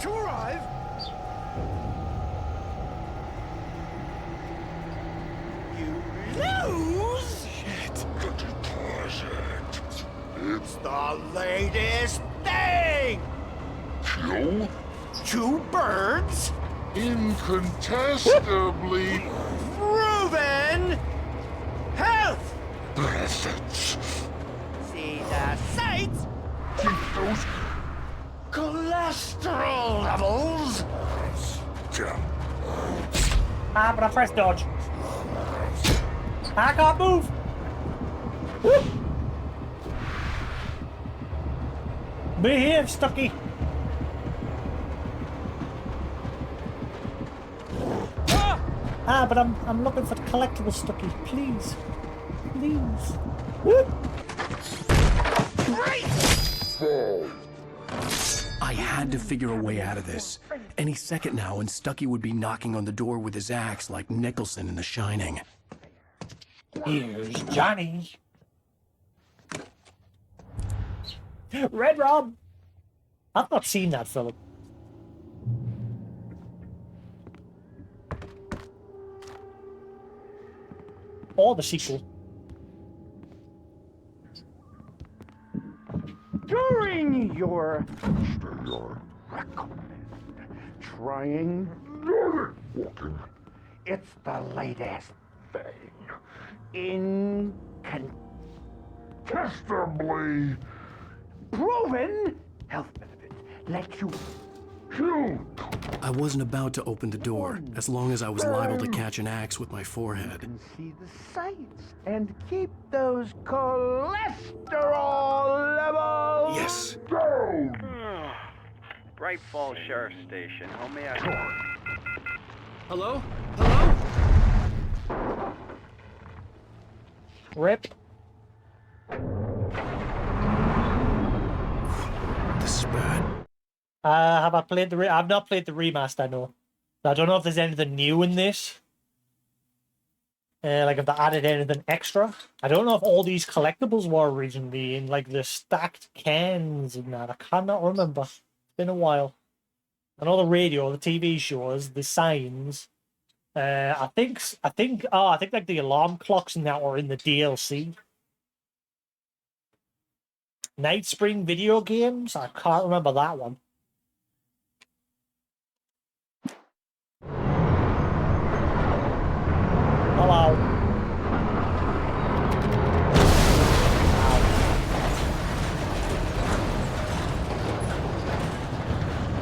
To arrive! You lose! Shit! The deposit! It's the latest thing! Kill? 2 birds? Incontestably Proven! Health! benefits. See the sights? Keep those Cholesterol levels! down. Ah, but I pressed dodge. I can't move! Woo! Behave, Stucky! Ah, but I'm looking for the collectible, Stucky. Please. Please. Woo! Fall. I I had to figure a way out of this. Any second now, and Stucky would be knocking on the door with his axe like Nicholson in The Shining. Here's Johnny. Red Rob. I've not seen that film. Or the sequel. During your trying, it's the latest thing. Incontestably proven health benefits let you shoot. I wasn't about to open the door, as long as I was liable to catch an axe with my forehead. And see the sights and keep those cholesterol levels Yes. down. Bright Falls Sheriff Station. How may I... Hello? Hello? Rip. The spat. Have I played the I've not played the remaster, no. I don't know if there's anything new in this. Like if they added anything extra. I don't know if all these collectibles were originally in like the stacked cans and that. I cannot remember. It's been a while. I know the radio, the TV shows, the signs. I think like the alarm clocks and that were in the DLC. Night Spring video games? I can't remember that one. Hello.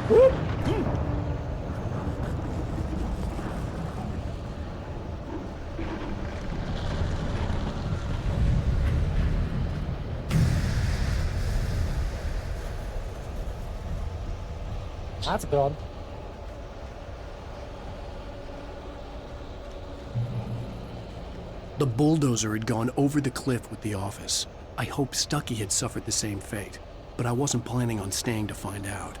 Whoop. That's good. The bulldozer had gone over the cliff with the office. I hoped Stucky had suffered the same fate, but I wasn't planning on staying to find out.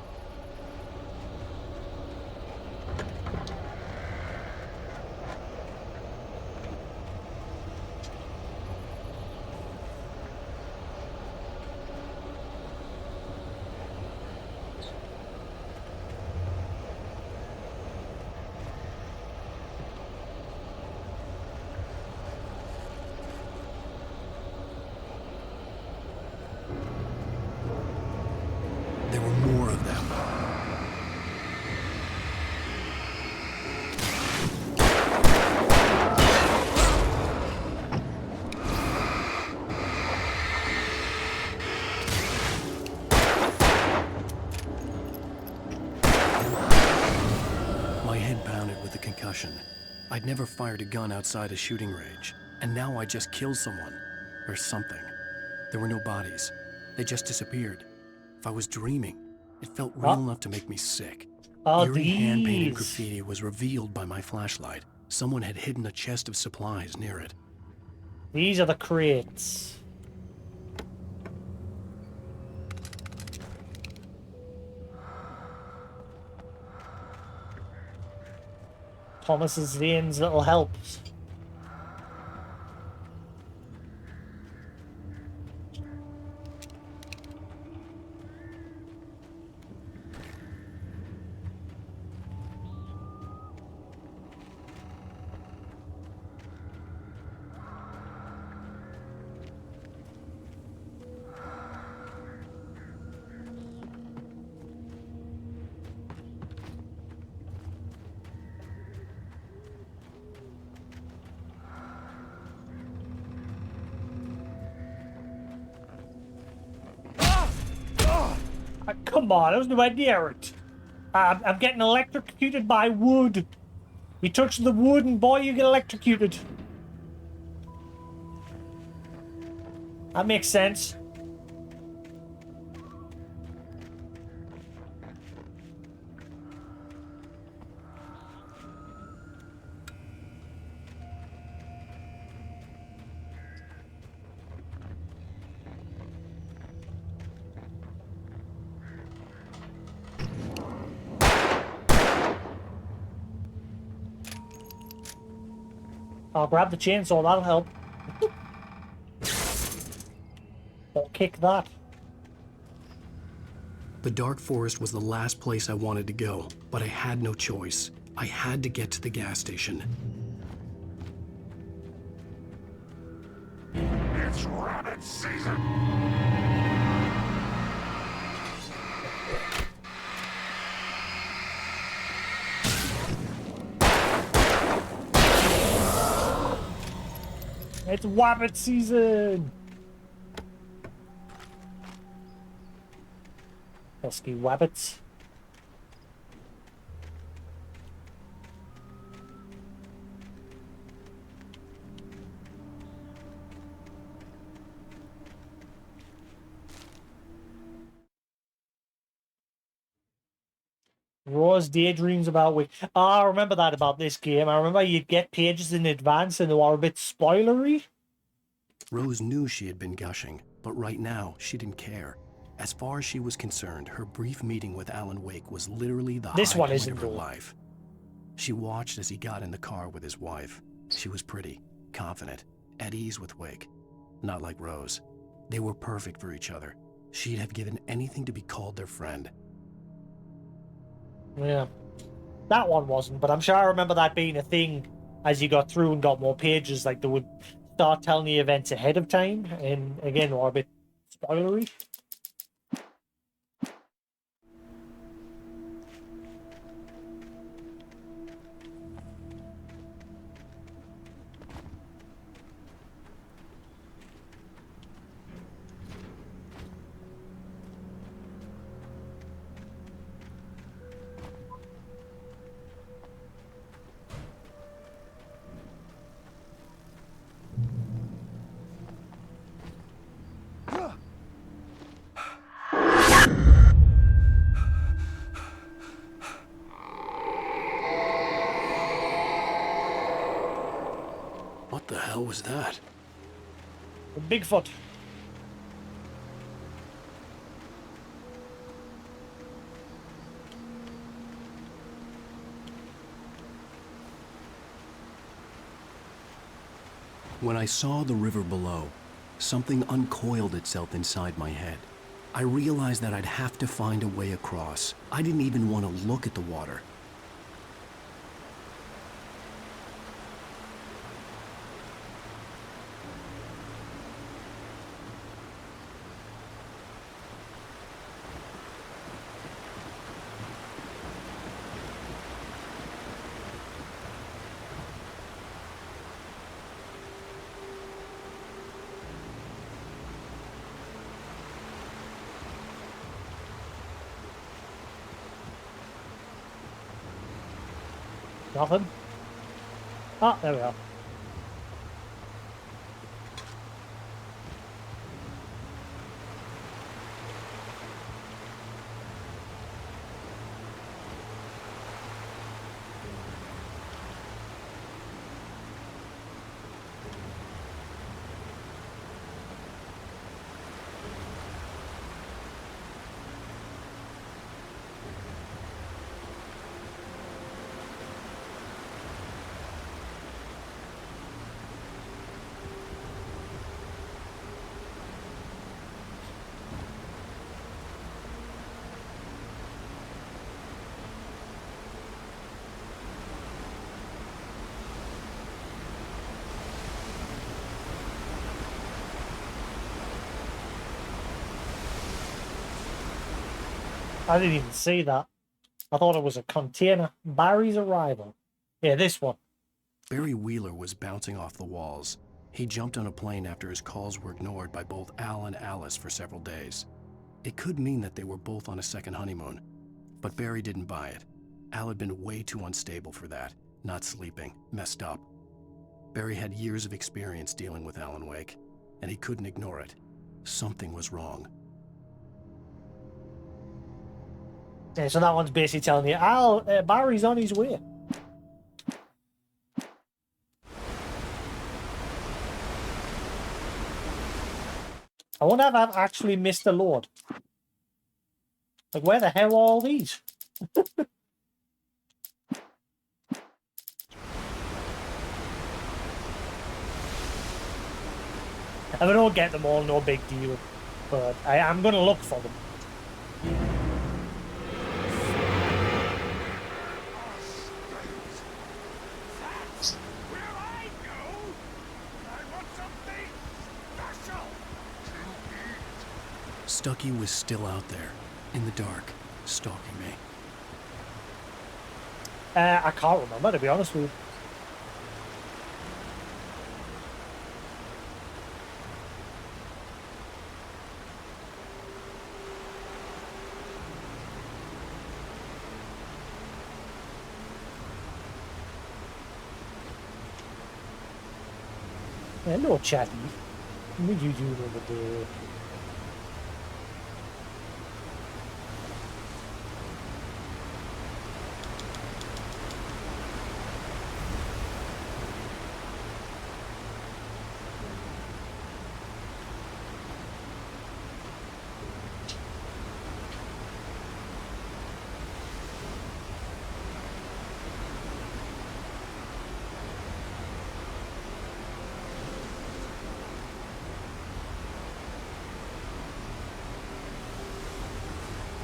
There were more of them. My head pounded with the concussion. I'd never fired a gun outside a shooting range, and now I just killed someone. Or something. There were no bodies. They just disappeared. If I was dreaming, it felt real enough to make me sick. Eerie hand-painted graffiti was revealed by my flashlight. Someone had hidden a chest of supplies near it. These are the crates. Thomas Zane's little helps. Come on, I was nowhere near it. I'm getting electrocuted by wood. You touch the wood and boy, you get electrocuted. That makes sense. I'll grab the chainsaw, that'll help. Or kick that. The dark forest was the last place I wanted to go, but I had no choice. I had to get to the gas station. It's rabbit season! It's rabbit season! Pesky rabbits. Rose daydreams about Wick. I remember that about this game. I remember you'd get pages in advance and they were a bit spoilery. Rose knew she had been gushing, but right now she didn't care. As far as she was concerned, her brief meeting with Alan Wake was literally the high point of her life. She watched as he got in the car with his wife. She was pretty, confident, at ease with Wake. Not like Rose. They were perfect for each other. She'd have given anything to be called their friend. Yeah. That one wasn't, but I'm sure I remember that being a thing as you got through and got more pages. Like, they would start telling the events ahead of time, and again, were a bit spoilery. What the hell was that? Bigfoot. When I saw the river below, something uncoiled itself inside my head. I realized that I'd have to find a way across. I didn't even want to look at the water. Nothing. Ah, there we are. I didn't even see that. I thought it was a container. Barry's arrival. Yeah, this one. Barry Wheeler was bouncing off the walls. He jumped on a plane after his calls were ignored by both Al and Alice for several days. It could mean that they were both on a second honeymoon, but Barry didn't buy it. Al had been way too unstable for that, not sleeping, messed up. Barry had years of experience dealing with Alan Wake, and he couldn't ignore it. Something was wrong. Yeah, so that one's basically telling you, Barry's on his way. I wonder if I've actually missed a load. Like, where the hell are all these? If I don't get them all, no big deal. But I am going to look for them. Stucky was still out there, in the dark, stalking me. I can't remember, to be honest with you. Hello, chatty. What are you doing over there?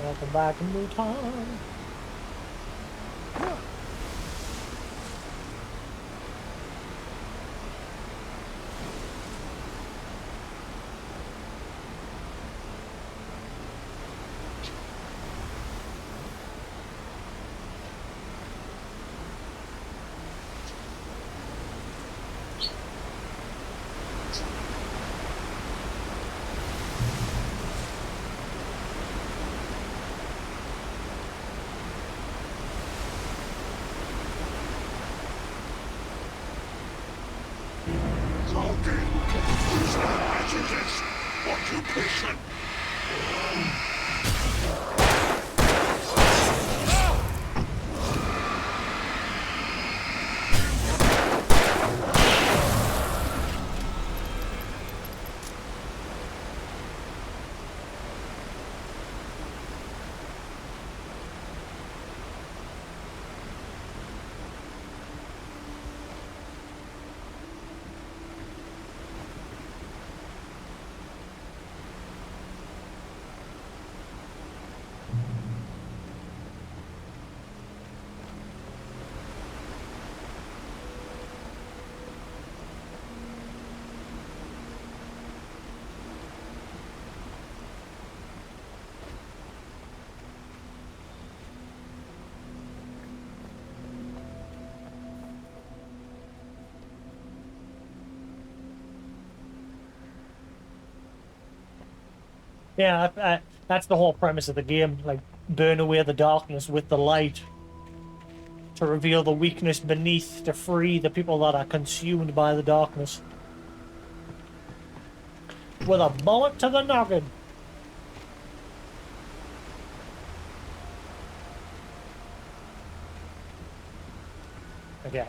Welcome back in new time. Occupation. Yeah, that's the whole premise of the game. Like, burn away the darkness with the light to reveal the weakness beneath, to free the people that are consumed by the darkness. With a bullet to the noggin. Again.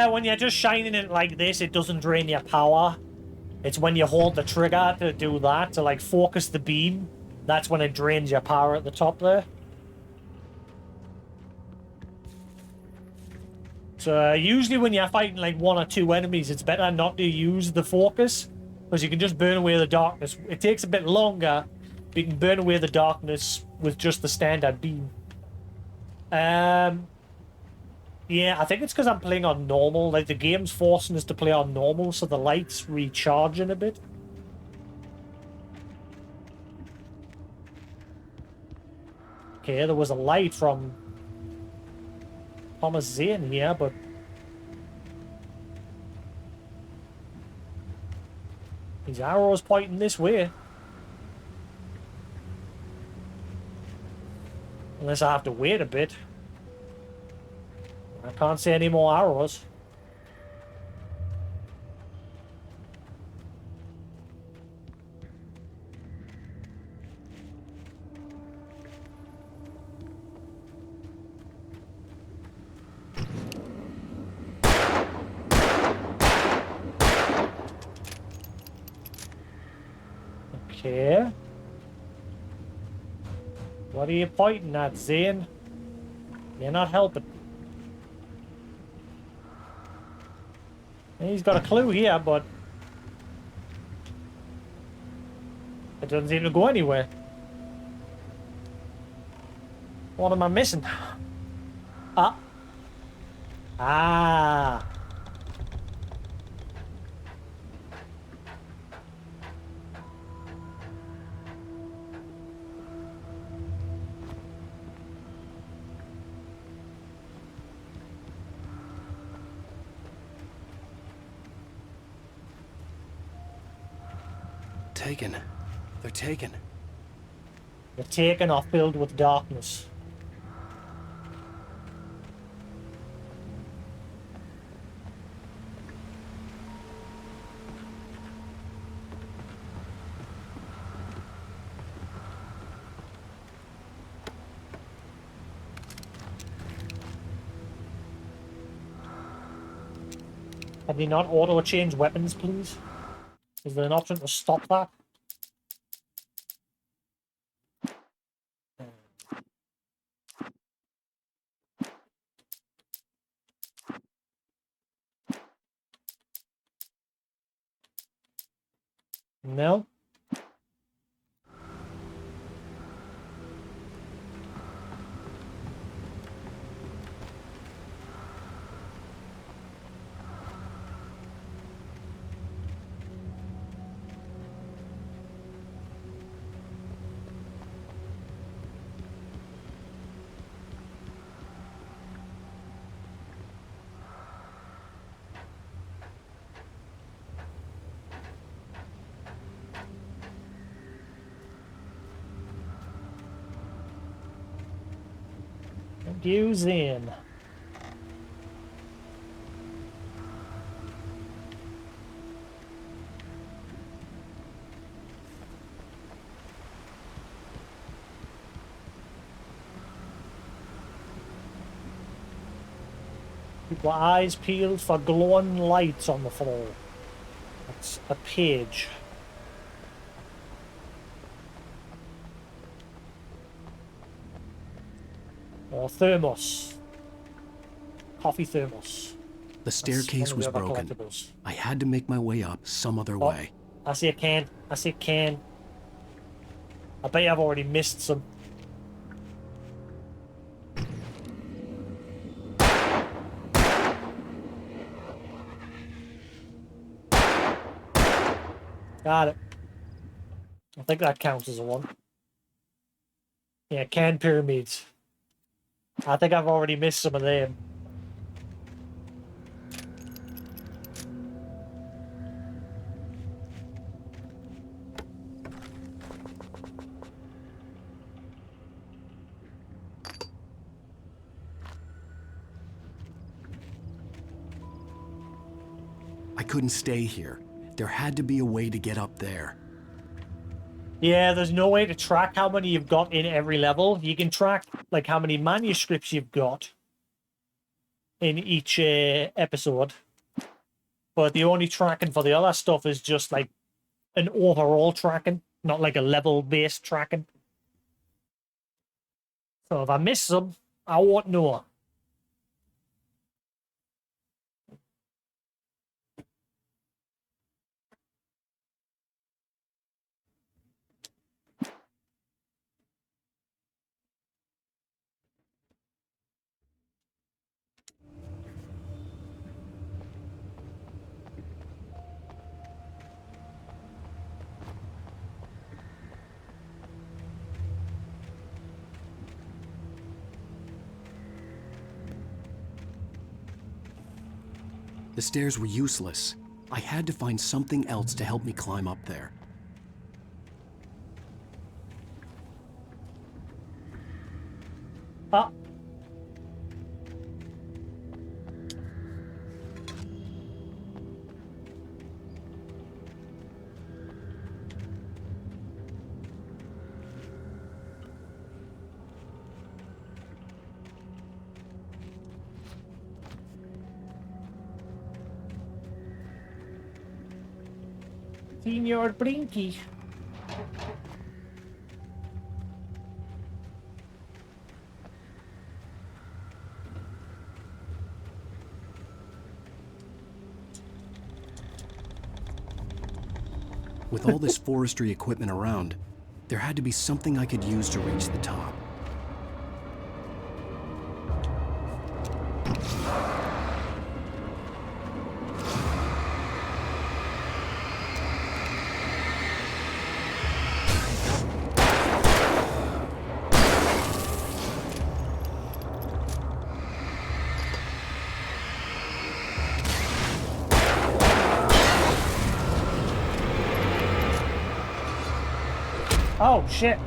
When you're just shining it like this, it doesn't drain your power. It's when you hold the trigger to do that, to like focus the beam. That's when it drains your power at the top there. So usually when you're fighting like one or two enemies, it's better not to use the focus, because you can just burn away the darkness. It takes a bit longer, but you can burn away the darkness with just the standard beam. Yeah, I think it's because I'm playing on normal. Like, the game's forcing us to play on normal, so the light's recharging a bit. Okay, there was a light from Thomas Zane here, but his arrow's pointing this way. Unless I have to wait a bit. I can't see any more arrows. Okay. What are you pointing at, Zane? You're not helping. He's got a clue here, but it doesn't seem to go anywhere. What am I missing? Ah. Ah. Taken. They're taken. They're taken or filled with darkness. Can you not auto-change weapons, please? Is there an option to stop that? No? Use in. Keep your eyes peeled for glowing lights on the floor. That's a page. Or thermos. Coffee thermos. The staircase was broken. I had to make my way up some other way. I see a can. I see a can. I bet I've already missed some. Got it. I think that counts as a one. Yeah, can pyramids. I think I've already missed some of them. I couldn't stay here. There had to be a way to get up there. Yeah, there's no way to track how many you've got in every level. You can track like how many manuscripts you've got in each episode. But the only tracking for the other stuff is just like an overall tracking, not like a level-based tracking. So if I miss some, I won't know. The stairs were useless. I had to find something else to help me climb up there. Ah. Senor Blinky. With all this forestry equipment around, there had to be something I could use to reach the top. Oh, shit.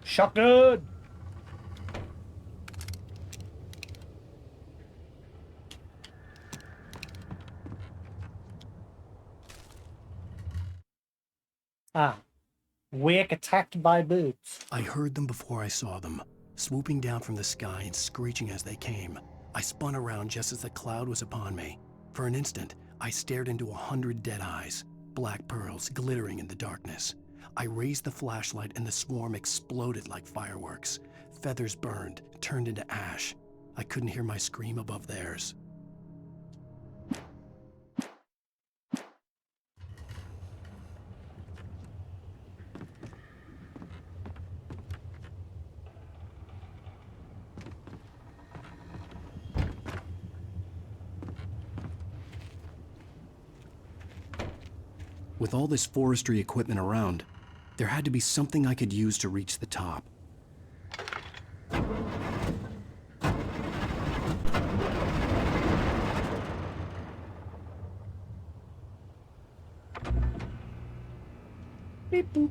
Shotgun. Ah. Wake attacked by birds. I heard them before I saw them, swooping down from the sky and screeching as they came. I spun around just as the cloud was upon me. For an instant, I stared into 100 dead eyes, black pearls glittering in the darkness. I raised the flashlight and the swarm exploded like fireworks. Feathers burned, turned into ash. I couldn't hear my scream above theirs. With all this forestry equipment around, there had to be something I could use to reach the top. Beep boop.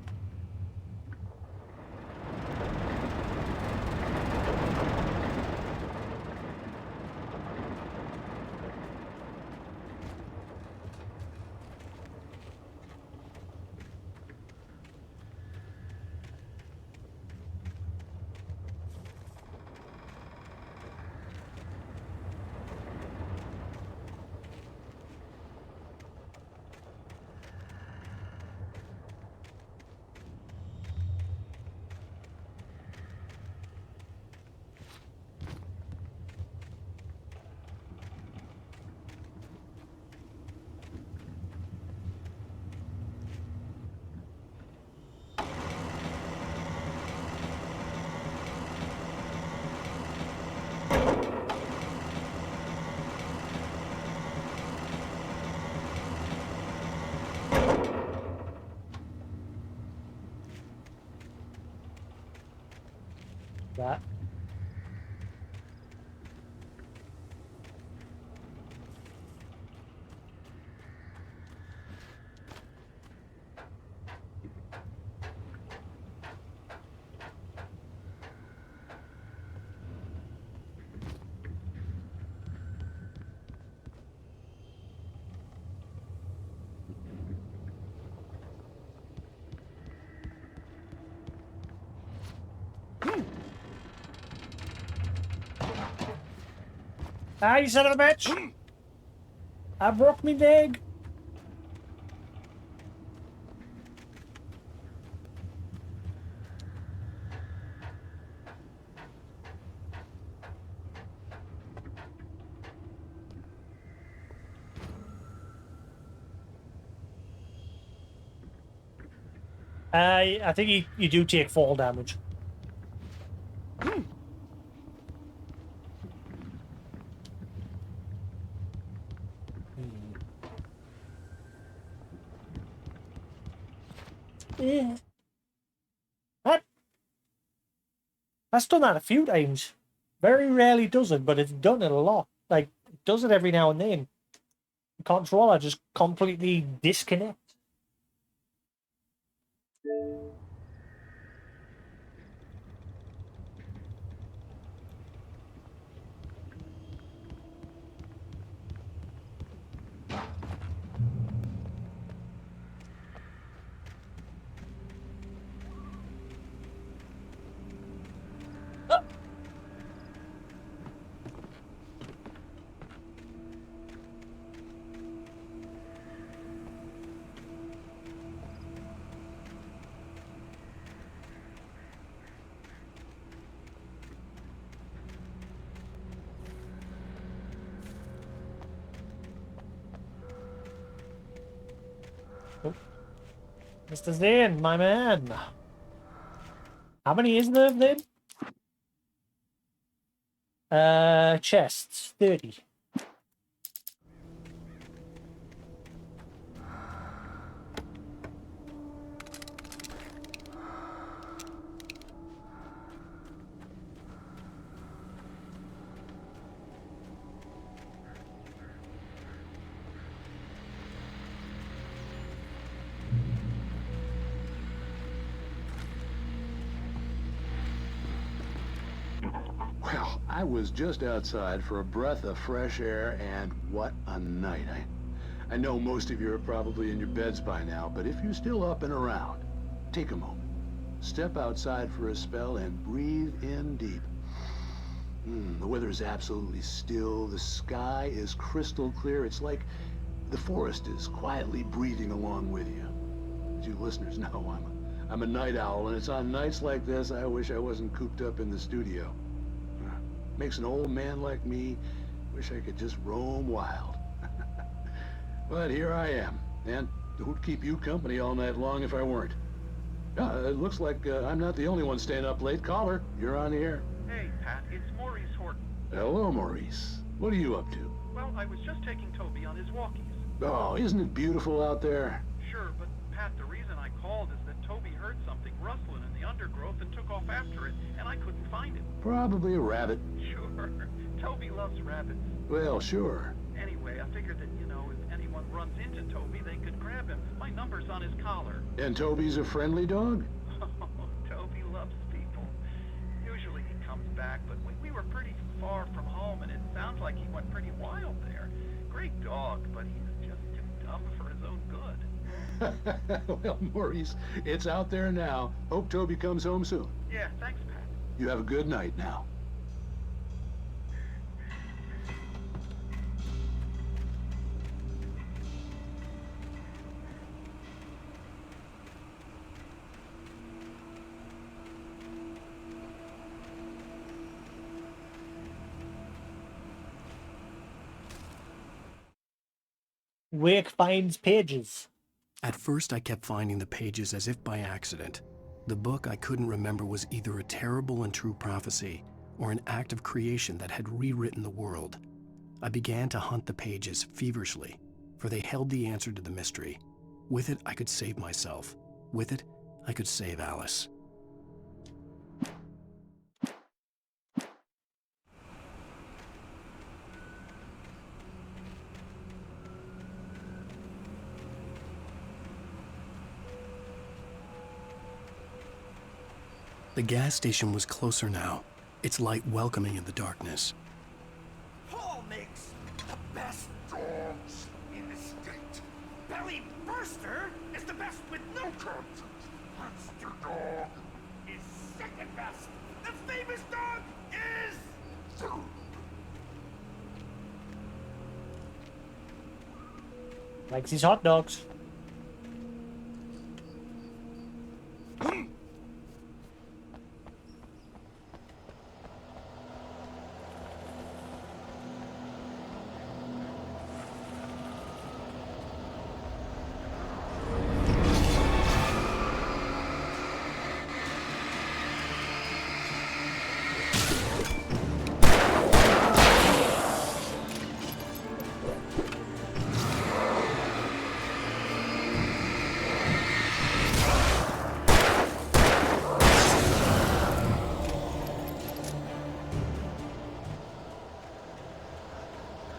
That. Ah, you son of a bitch! I broke me leg. I think you do take fall damage. Yeah. That's done that a few times. Very rarely does it, but it's done it a lot. Like, it does it every now and then. The controller just completely disconnects. Oh. Mr. Zane, my man. How many is there of them? Chests, 30. Well, I was just outside for a breath of fresh air, and what a night. I know most of you are probably in your beds by now, but if you're still up and around, take a moment. Step outside for a spell and breathe in deep. The weather is absolutely still. The sky is crystal clear. It's like the forest is quietly breathing along with you. As you listeners know, I'm a night owl, and it's on nights like this I wish I wasn't cooped up in the studio. Makes an old man like me wish I could just roam wild. But here I am, and who'd keep you company all night long if I weren't? It looks like I'm not the only one staying up late. Caller, you're on the air. Hey, Pat, it's Maurice Horton. Hello, Maurice. What are you up to? Well, I was just taking Toby on his walkies. Oh, isn't it beautiful out there? Sure, but Pat, the reason I called is that Toby heard something rustling in the undergrowth and took off after it, and I couldn't find him. Probably a rabbit. Sure. Toby loves rabbits. Well, sure. Anyway, I figured that, if anyone runs into Toby, they could grab him. My number's on his collar. And Toby's a friendly dog? Oh, Toby loves people. Usually he comes back, but we were pretty far from home, and it sounds like he went pretty wild there. Great dog, but he's just too dumb for his own good. Well, Maurice, it's out there now. Hope Toby comes home soon. Yeah, thanks, Pat. You have a good night now. Wake finds pages. At first, I kept finding the pages as if by accident. The book I couldn't remember was either a terrible and true prophecy or an act of creation that had rewritten the world. I began to hunt the pages feverishly, for they held the answer to the mystery. With it, I could save myself. With it, I could save Alice. The gas station was closer now, its light welcoming in the darkness. Paul makes the best dogs in the state. Belly Burster is the best with no content. Monster Dog is second best. The famous dog is third. Likes his hot dogs.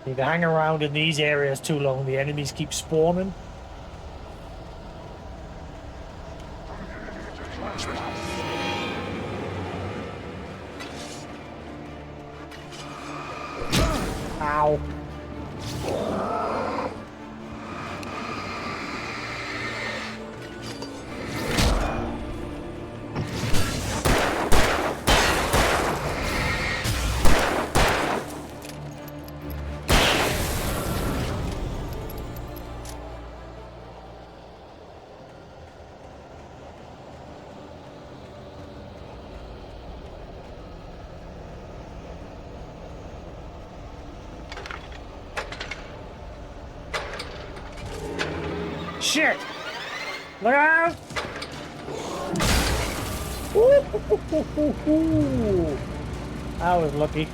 If you hang around in these areas too long, the enemies keep spawning. Ow. Shit! Look out! Ooh, I was lucky.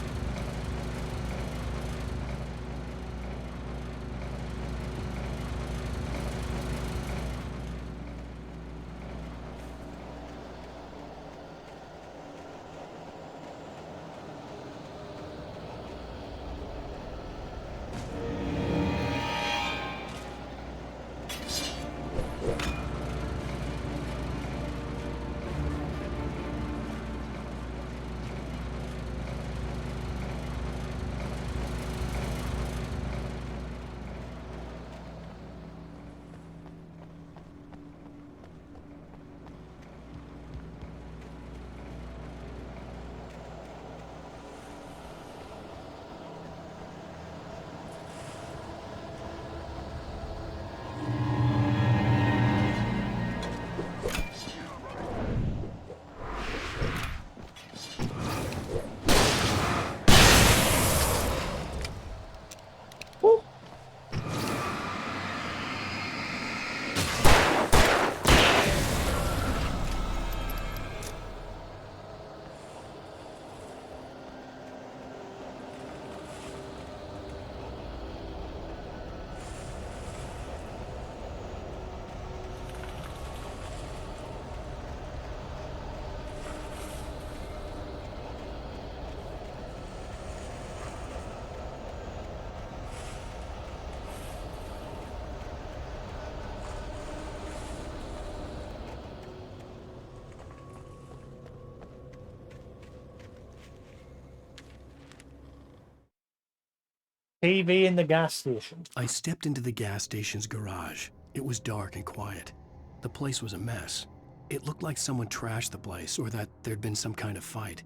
TV in the gas station. I stepped into the gas station's garage. It was dark and quiet. The place was a mess. It looked like someone trashed the place or that there'd been some kind of fight.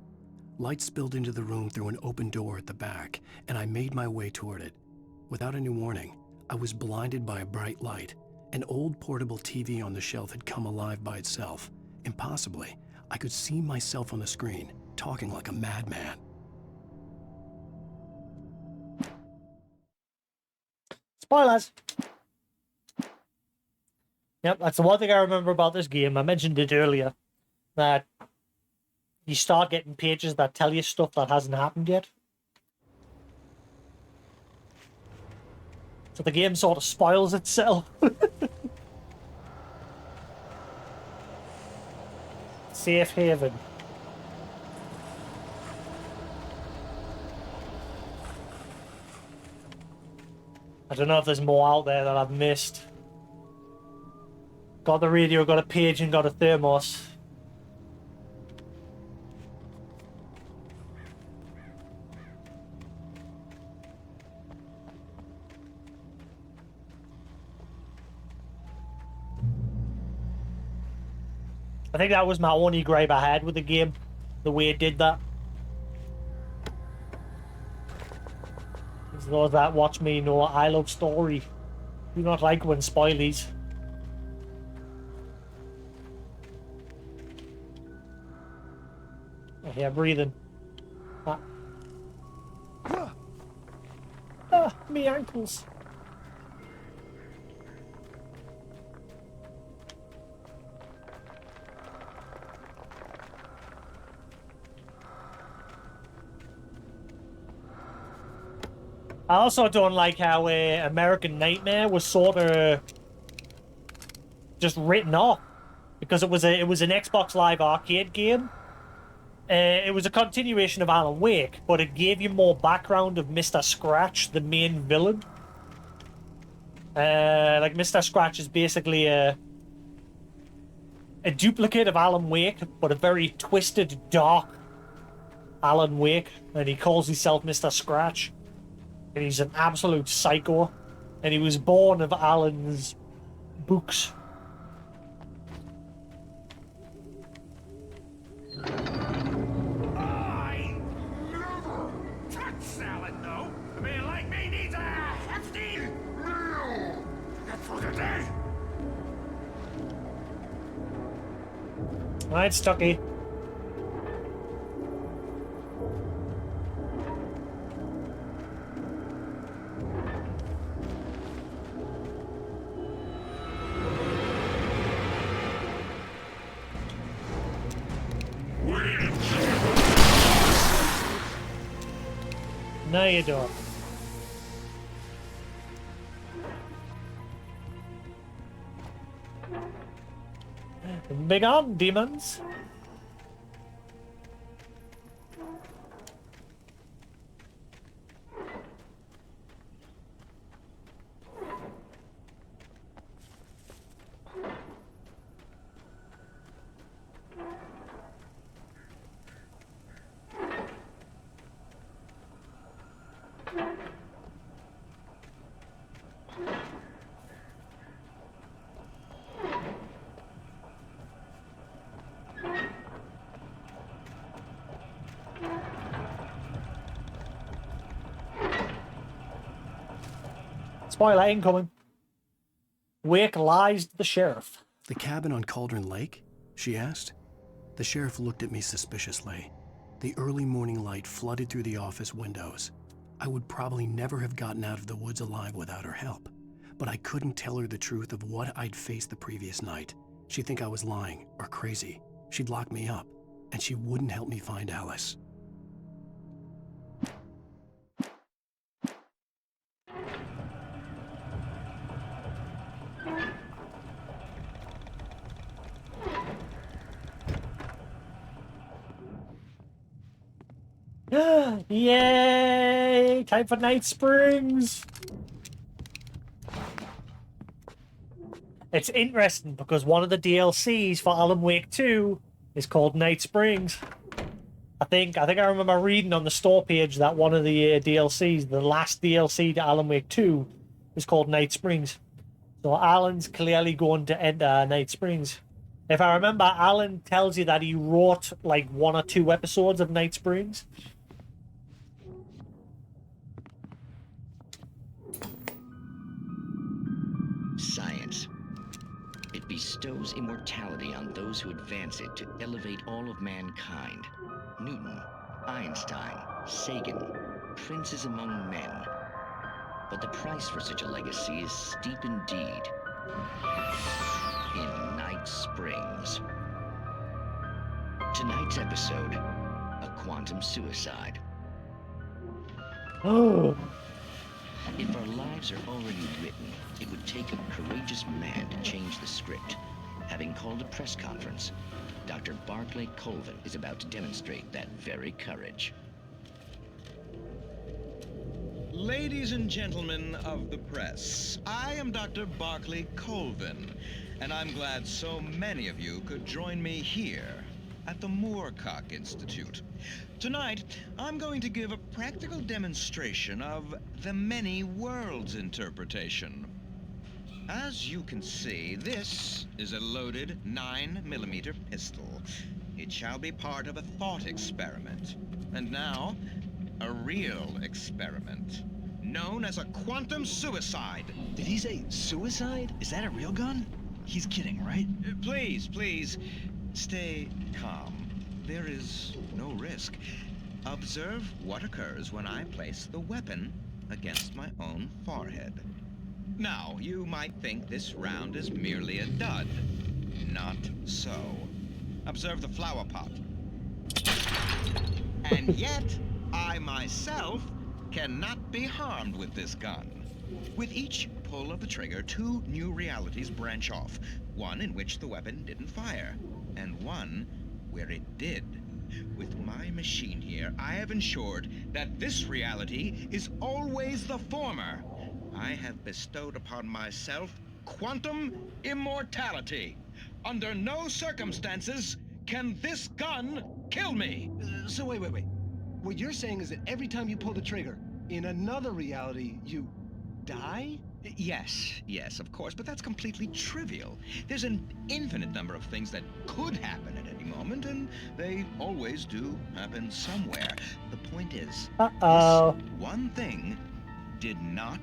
Light spilled into the room through an open door at the back, and I made my way toward it. Without any warning, I was blinded by a bright light. An old portable TV on the shelf had come alive by itself. Impossibly, I could see myself on the screen, talking like a madman. Spoilers! Yep, that's the one thing I remember about this game. I mentioned it earlier, that you start getting pages that tell you stuff that hasn't happened yet. So the game sort of spoils itself. Safe haven. I don't know if there's more out there that I've missed. Got the radio, got a page, and got a thermos. I think that was my only gripe I had with the game, the way it did that. Those that watch me know I love story. Do not like when spoilies. I hear breathing. Me ankles. I also don't like how American Nightmare was sort of just written off because it was an Xbox Live Arcade game. It was a continuation of Alan Wake, but it gave you more background of Mr. Scratch, the main villain. Like Mr. Scratch is basically a duplicate of Alan Wake, but a very twisted, dark Alan Wake, and he calls himself Mr. Scratch. And he's an absolute psycho. And he was born of Alan's books. I never touch salad, no. A man like me needs a hefty meal. That's for the day. Alright, Stucky. No, you don't. Big on, demons. Spoiler incoming. Wake lies to the sheriff. The cabin on Cauldron Lake? She asked. The sheriff looked at me suspiciously. The early morning light flooded through the office windows. I would probably never have gotten out of the woods alive without her help, but I couldn't tell her the truth of what I'd faced the previous night. She'd think I was lying or crazy. She'd lock me up, and she wouldn't help me find Alice. Yay! Time for Night Springs! It's interesting because one of the DLCs for Alan Wake 2 is called Night Springs. I think I remember reading on the store page that one of the DLCs, the last DLC to Alan Wake 2, is called Night Springs. So Alan's clearly going to enter Night Springs. If I remember, Alan tells you that he wrote like 1 or 2 episodes of Night Springs. Science. It bestows immortality on those who advance it to elevate all of mankind. Newton, Einstein, Sagan, princes among men. But the price for such a legacy is steep indeed. In Night Springs. Tonight's episode, a quantum suicide. Oh. If our lives are already written, it would take a courageous man to change the script. Having called a press conference, Dr. Barclay Colvin is about to demonstrate that very courage. Ladies and gentlemen of the press, I am Dr. Barclay Colvin, and I'm glad so many of you could join me here at the Moorcock Institute. Tonight, I'm going to give a practical demonstration of the many worlds interpretation. As you can see, this is a loaded 9mm pistol. It shall be part of a thought experiment. And now, a real experiment, known as a quantum suicide. Did he say suicide? Is that a real gun? He's kidding, right? Please, stay calm. There is no risk. Observe what occurs when I place the weapon against my own forehead. Now, you might think this round is merely a dud. Not so. Observe the flower pot. And yet, I myself cannot be harmed with this gun. With each pull of the trigger, 2 new realities branch off. One in which the weapon didn't fire, and one where it did. With my machine here, I have ensured that this reality is always the former. I have bestowed upon myself quantum immortality. Under no circumstances can this gun kill me. So wait. What you're saying is that every time you pull the trigger, in another reality, you die? Yes, of course, but that's completely trivial. There's an infinite number of things that could happen at any moment, and they always do happen somewhere. The point is, this one thing did not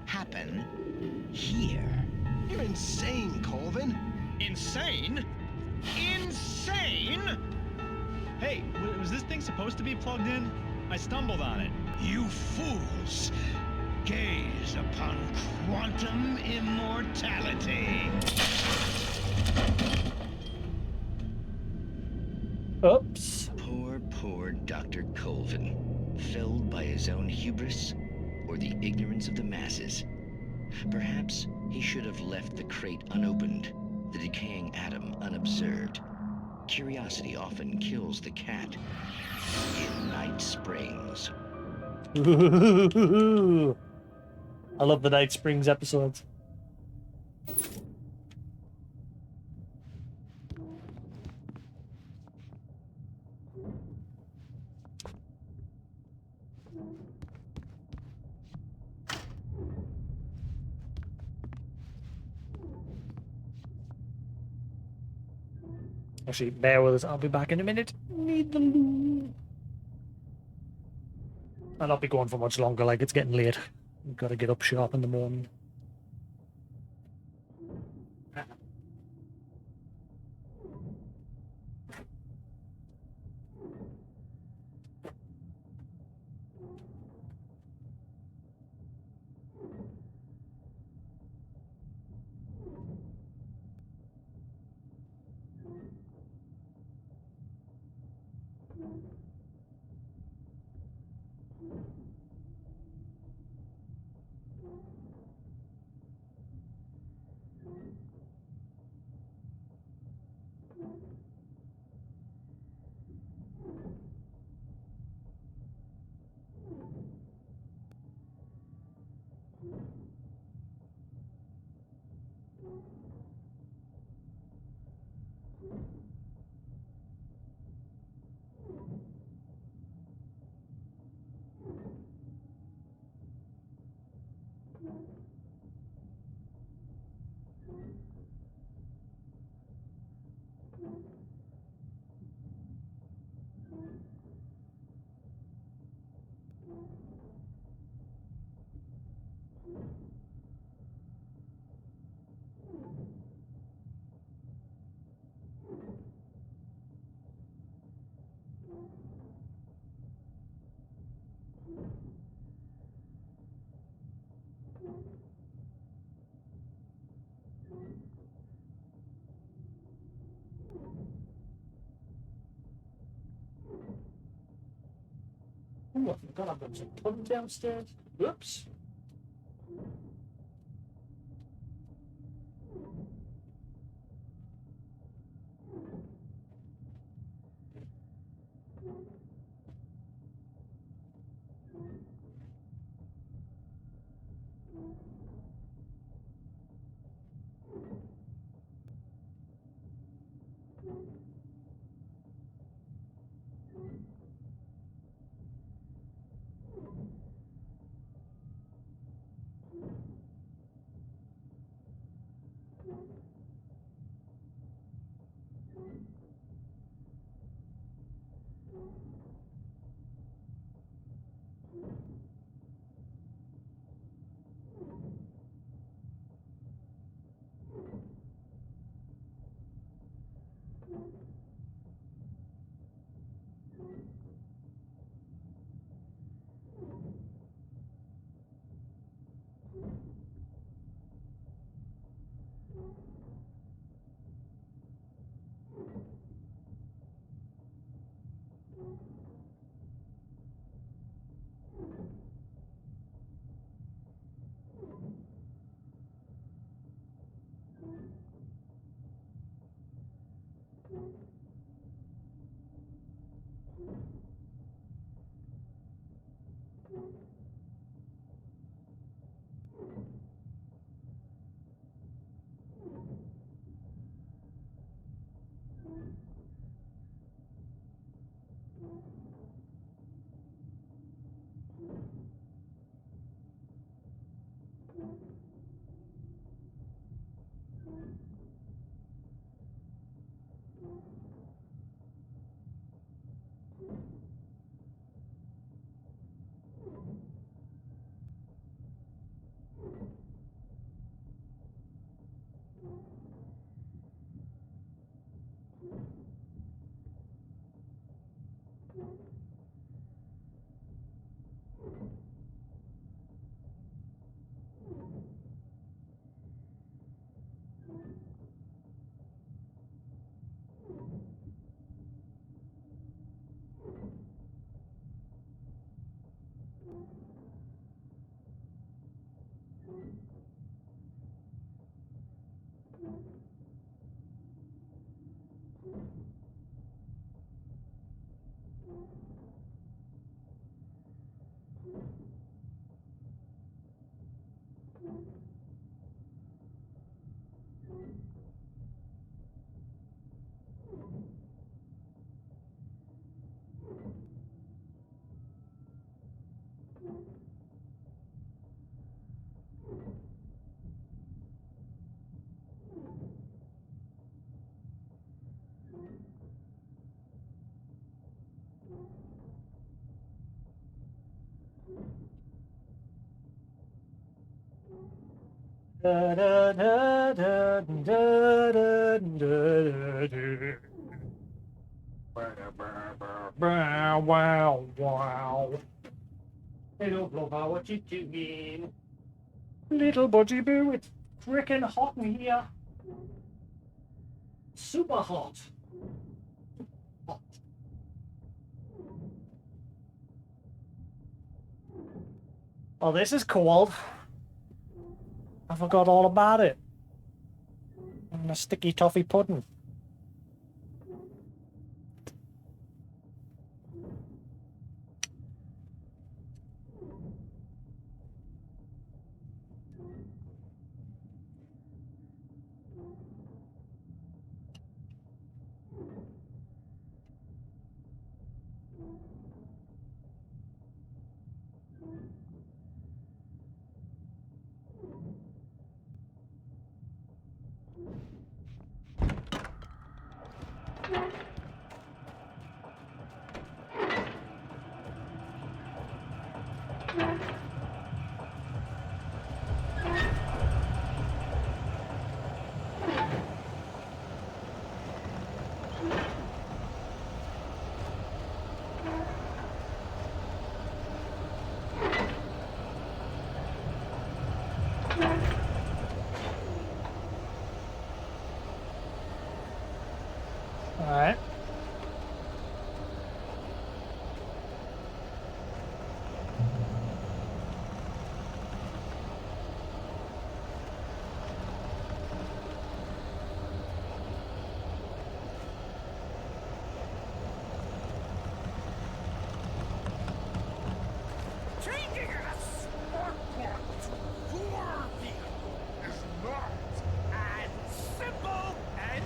happen here. You're insane, Colvin. Insane? Insane? Hey, was this thing supposed to be plugged in? I stumbled on it. You fools! Gaze upon quantum immortality. Oops. Poor Dr. Colvin, felled by his own hubris or the ignorance of the masses. Perhaps he should have left the crate unopened, the decaying atom unobserved. Curiosity often kills the cat. In Night Springs. Ooh. I love the Night Springs episodes. Actually, bear with us. I'll be back in a minute. Need the loot. I'll not be going for much longer. Like, it's getting late. We've got to get up sharp in the morning. Ooh, I forgot I've got some pudding downstairs. Oops. Da, da, da, da, da, da, da, da. Wow, wow, wow. Hello, Blover, what you doing? Little Budgie Boo, it's frickin' hot in here. Super hot. Hot. Oh, this is cold. I forgot all about it. And a sticky toffee pudding. Alright. Changing a spark plug to your vehicle is not as simple and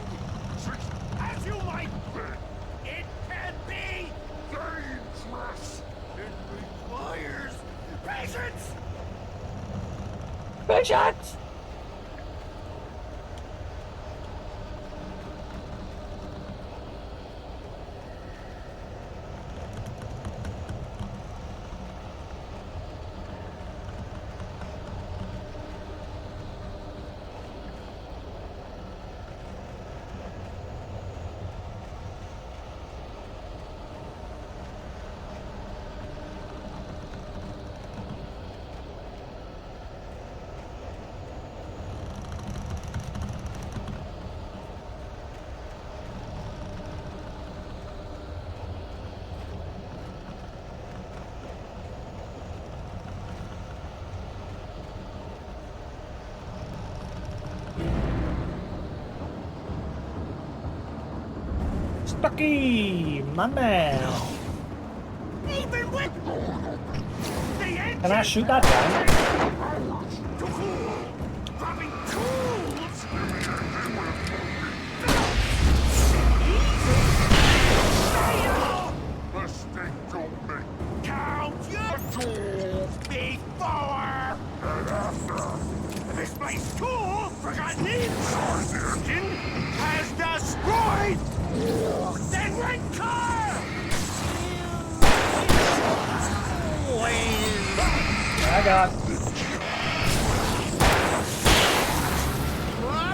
tricky as you might think. It can be dangerous. It requires patience. Patience! Stucky, my man. Even with Can I shoot that down? dropping tools. Mistake don't make. Count your tools before and after. Misplaced tool, forgotten engine, has destroyed. Then rent car. I got.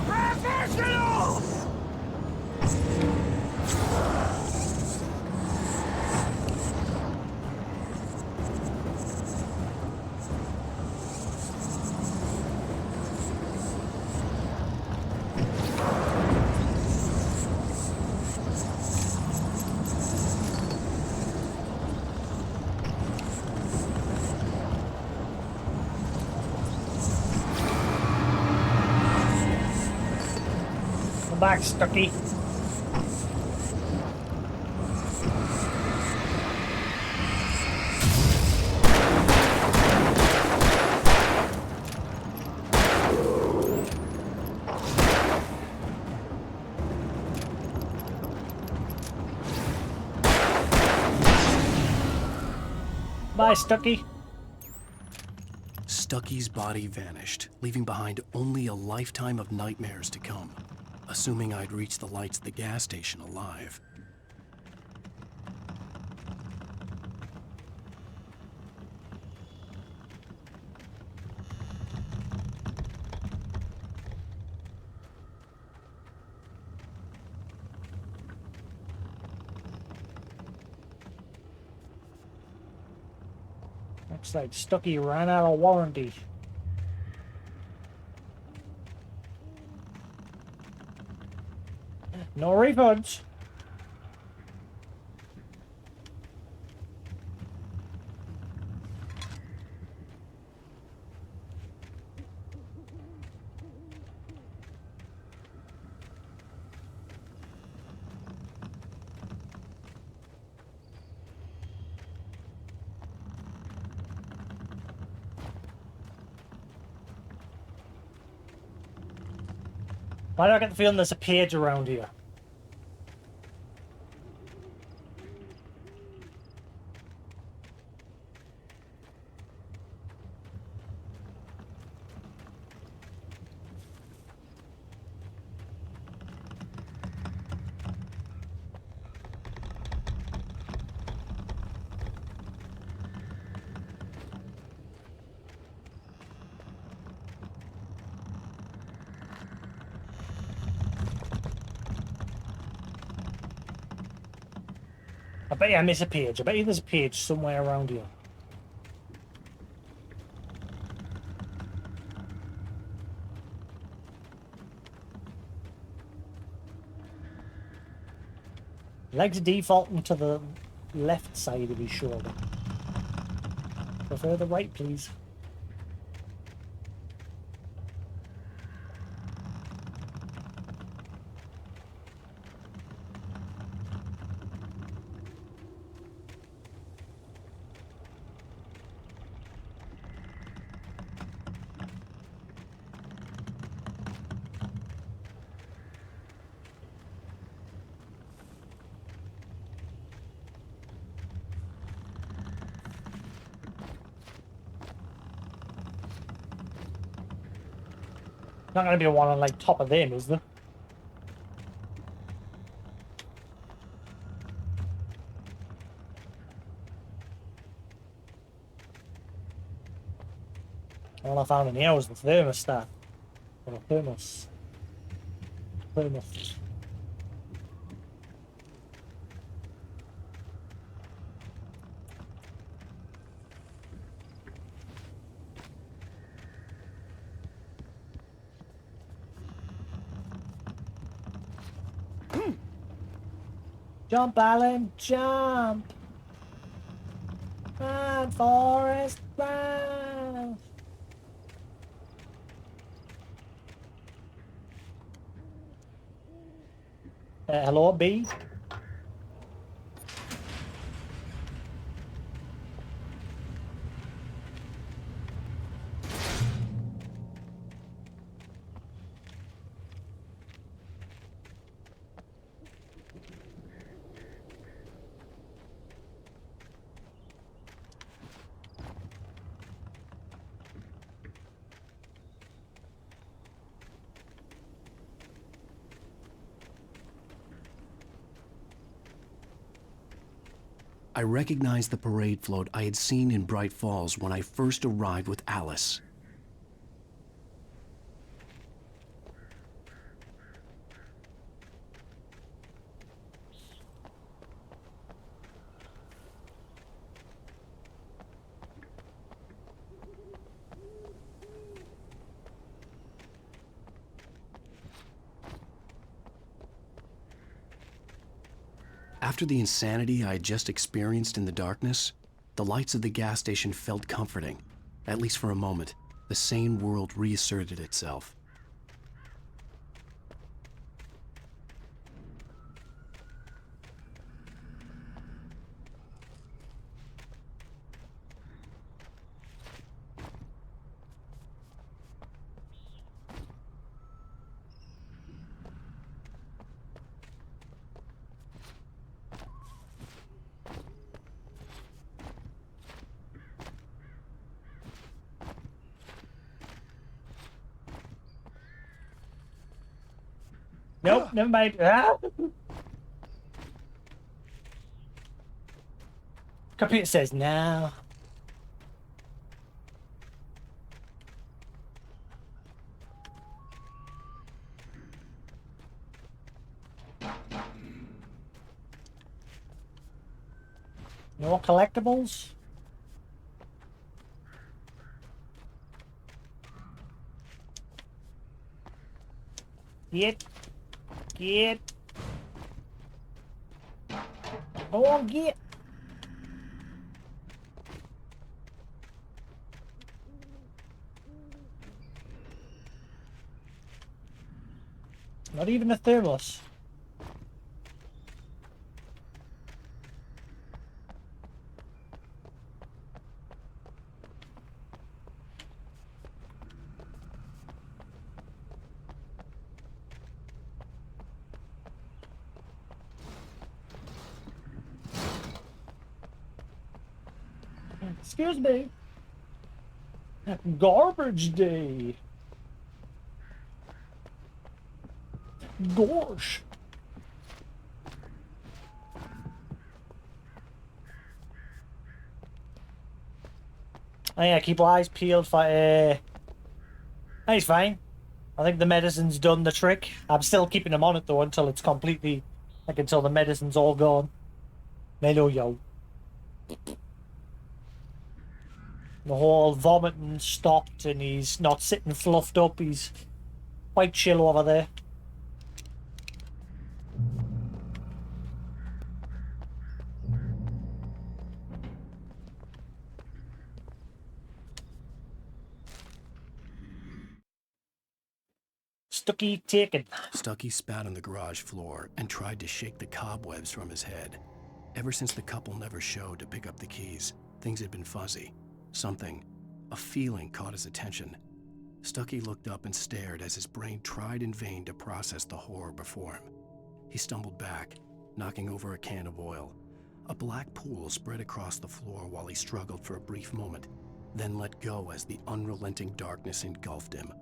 Professionals. Come back, Stucky. Bye, Stucky. Stucky's body vanished, leaving behind only a lifetime of nightmares to come. Assuming I'd reach the lights at the gas station alive. Looks like Stucky ran out of warranty. No refunds. Why do I get the feeling there's a page around here? I bet you I miss a page. I bet you there's a page somewhere around here. Legs defaulting to the left side of his shoulder. Prefer the right, please. Not gonna be one on like top of them, is there? All I found in here was the thermostat. Or the thermos. Thermos. Jump, Alan, jump! Run, Forrest, run! Hello, B? I recognized the parade float I had seen in Bright Falls when I first arrived with Alice. After the insanity I had just experienced in the darkness, the lights of the gas station felt comforting. At least for a moment, the sane world reasserted itself. Nope, never mind. Ah! Computer says no. No collectibles? Get. Get. Go on, get. Not even a thermos. Excuse me. Garbage day. Gosh. Oh yeah, keep your eyes peeled for It's fine. I think the medicine's done the trick. I'm still keeping him on it though until it's completely like until the medicine's all gone. Mellow yo. The whole vomiting stopped and he's not sitting fluffed up. He's quite chill over there. Stucky taken. Stucky spat on the garage floor and tried to shake the cobwebs from his head. Ever since the couple never showed to pick up the keys, things had been fuzzy. Something, a feeling caught his attention. Stucky looked up and stared as his brain tried in vain to process the horror before him. He stumbled back, knocking over a can of oil. A black pool spread across the floor while he struggled for a brief moment, then let go as the unrelenting darkness engulfed him.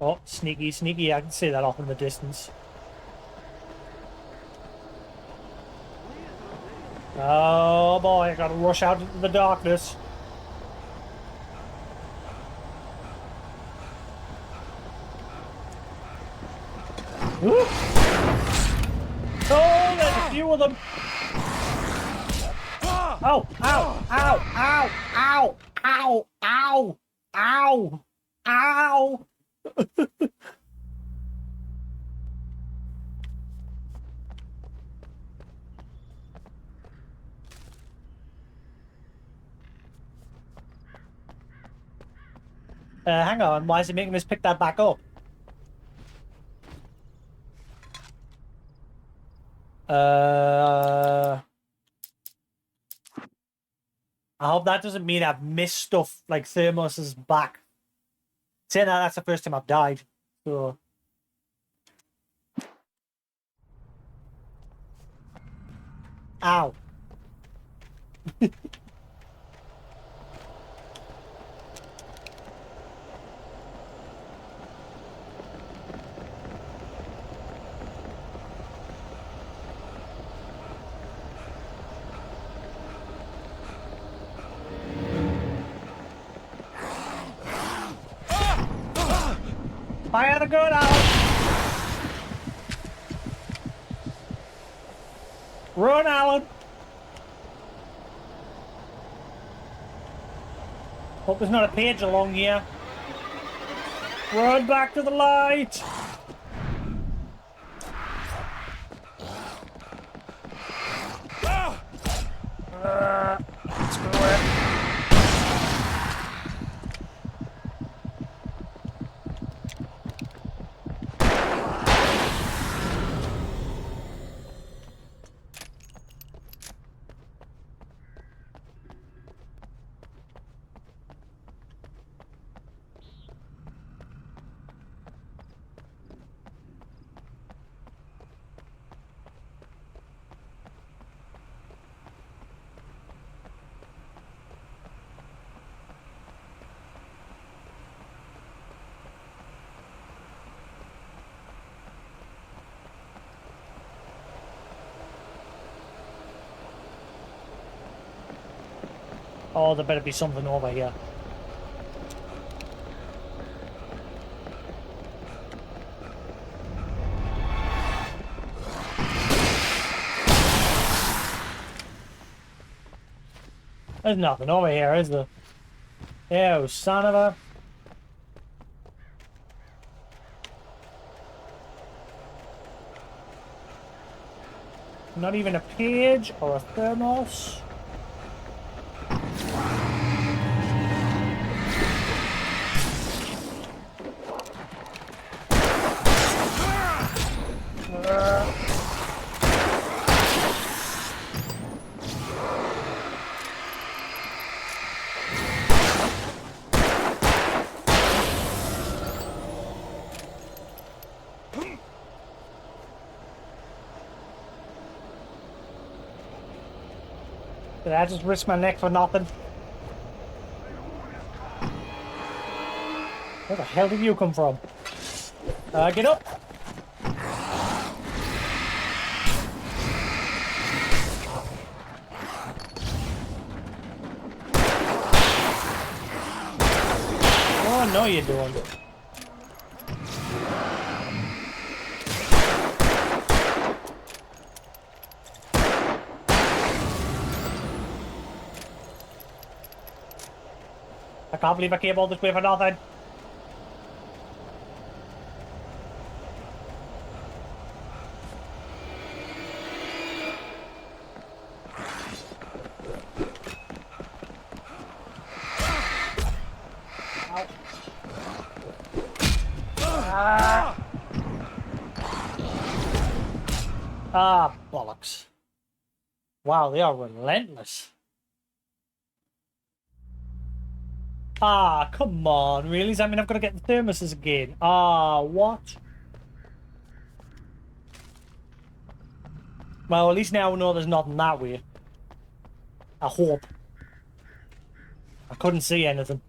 Oh, sneaky, sneaky. I can see that off in the distance. Oh boy, I gotta rush out into the darkness. Woo! Oh, there's a few of them. Oh, ow, ow, ow, ow, ow, ow, ow, ow. Hang on, why is it making us pick that back up? I hope that doesn't mean I've missed stuff like Thermos's back. Saying that, that's the first time I've died. So. Ow. Fire the gun out! Run, Alan! Hope there's not a page along here. Run back to the light! Screw it. Oh, there better be something over here. There's nothing over here, is there? Ew, son of a... Not even a page or a thermos. Did I just risk my neck for nothing? Where the hell did you come from? Get up! Oh, no you don't. I can't believe I came all this way for nothing. Ah, bollocks. Wow, they are relentless. Ah, come on, really? Does that mean I've got to get the thermoses again? Ah, what? Well, at least now we know there's nothing that way. I hope. I couldn't see anything.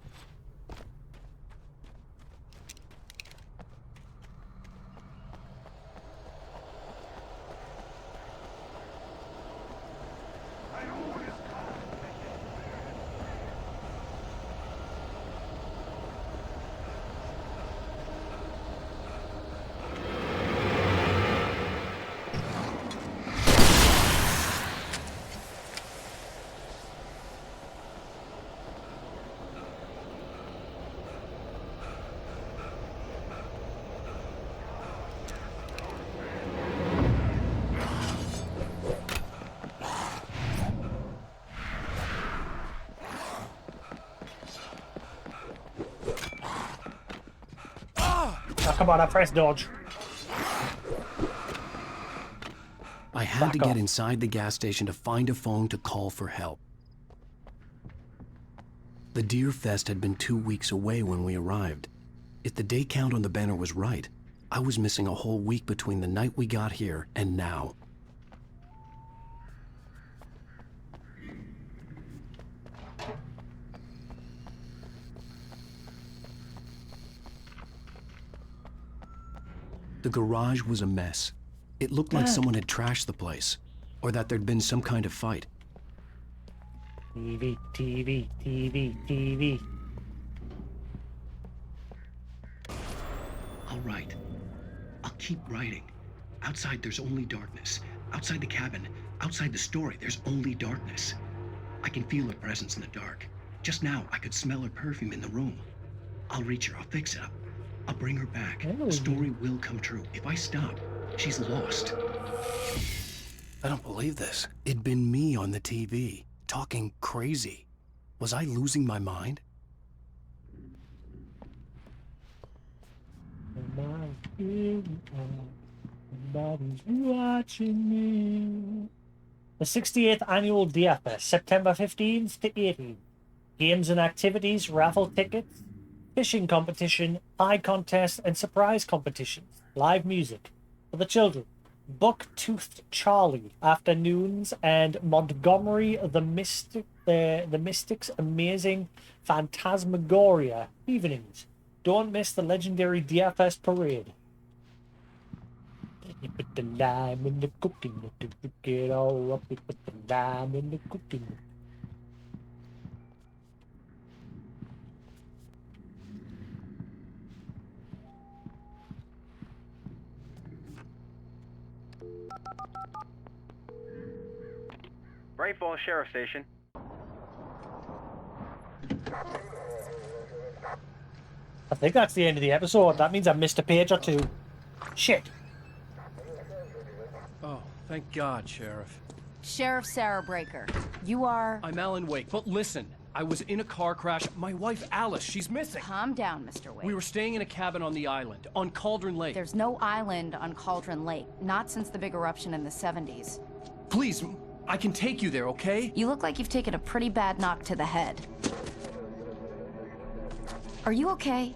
Oh, come on, I pressed dodge. I had to get inside the gas station to find a phone to call for help. The Deer Fest had been 2 weeks away when we arrived. If the day count on the banner was right, I was missing a whole week between the night we got here and now. The garage was a mess. It looked like someone had trashed the place, or that there'd been some kind of fight. TV, TV, TV, TV. All right. I'll keep writing. Outside, there's only darkness. Outside the cabin, outside the story, there's only darkness. I can feel her presence in the dark. Just now, I could smell her perfume in the room. I'll reach her. I'll fix it up. I'll bring her back. The story will come true. If I stop, she's lost. I don't believe this. It'd been me on the TV, talking crazy. Was I losing my mind? Nobody's watching me. The 68th Annual Deer Fest, September 15th to 18th. Games and activities, raffle tickets, fishing competition, pie contest, and surprise competitions. Live music for the children. Buck-toothed Charlie afternoons and Montgomery the Mystic's amazing Phantasmagoria evenings. Don't miss the legendary Deer Fest parade. You put the lime in the cooking, you cook it all up. You put the lime in the cooking. Bright Falls Sheriff Station. I think that's the end of the episode. That means I missed a page or two. Shit. Oh, thank God, Sheriff. Sheriff Sarah Breaker, you are... I'm Alan Wake, but listen. I was in a car crash. My wife, Alice, she's missing. Calm down, Mr. Wake. We were staying in a cabin on the island, on Cauldron Lake. There's no island on Cauldron Lake, not since the big eruption in the 70s. Please, I can take you there, okay? You look like you've taken a pretty bad knock to the head. Are you okay?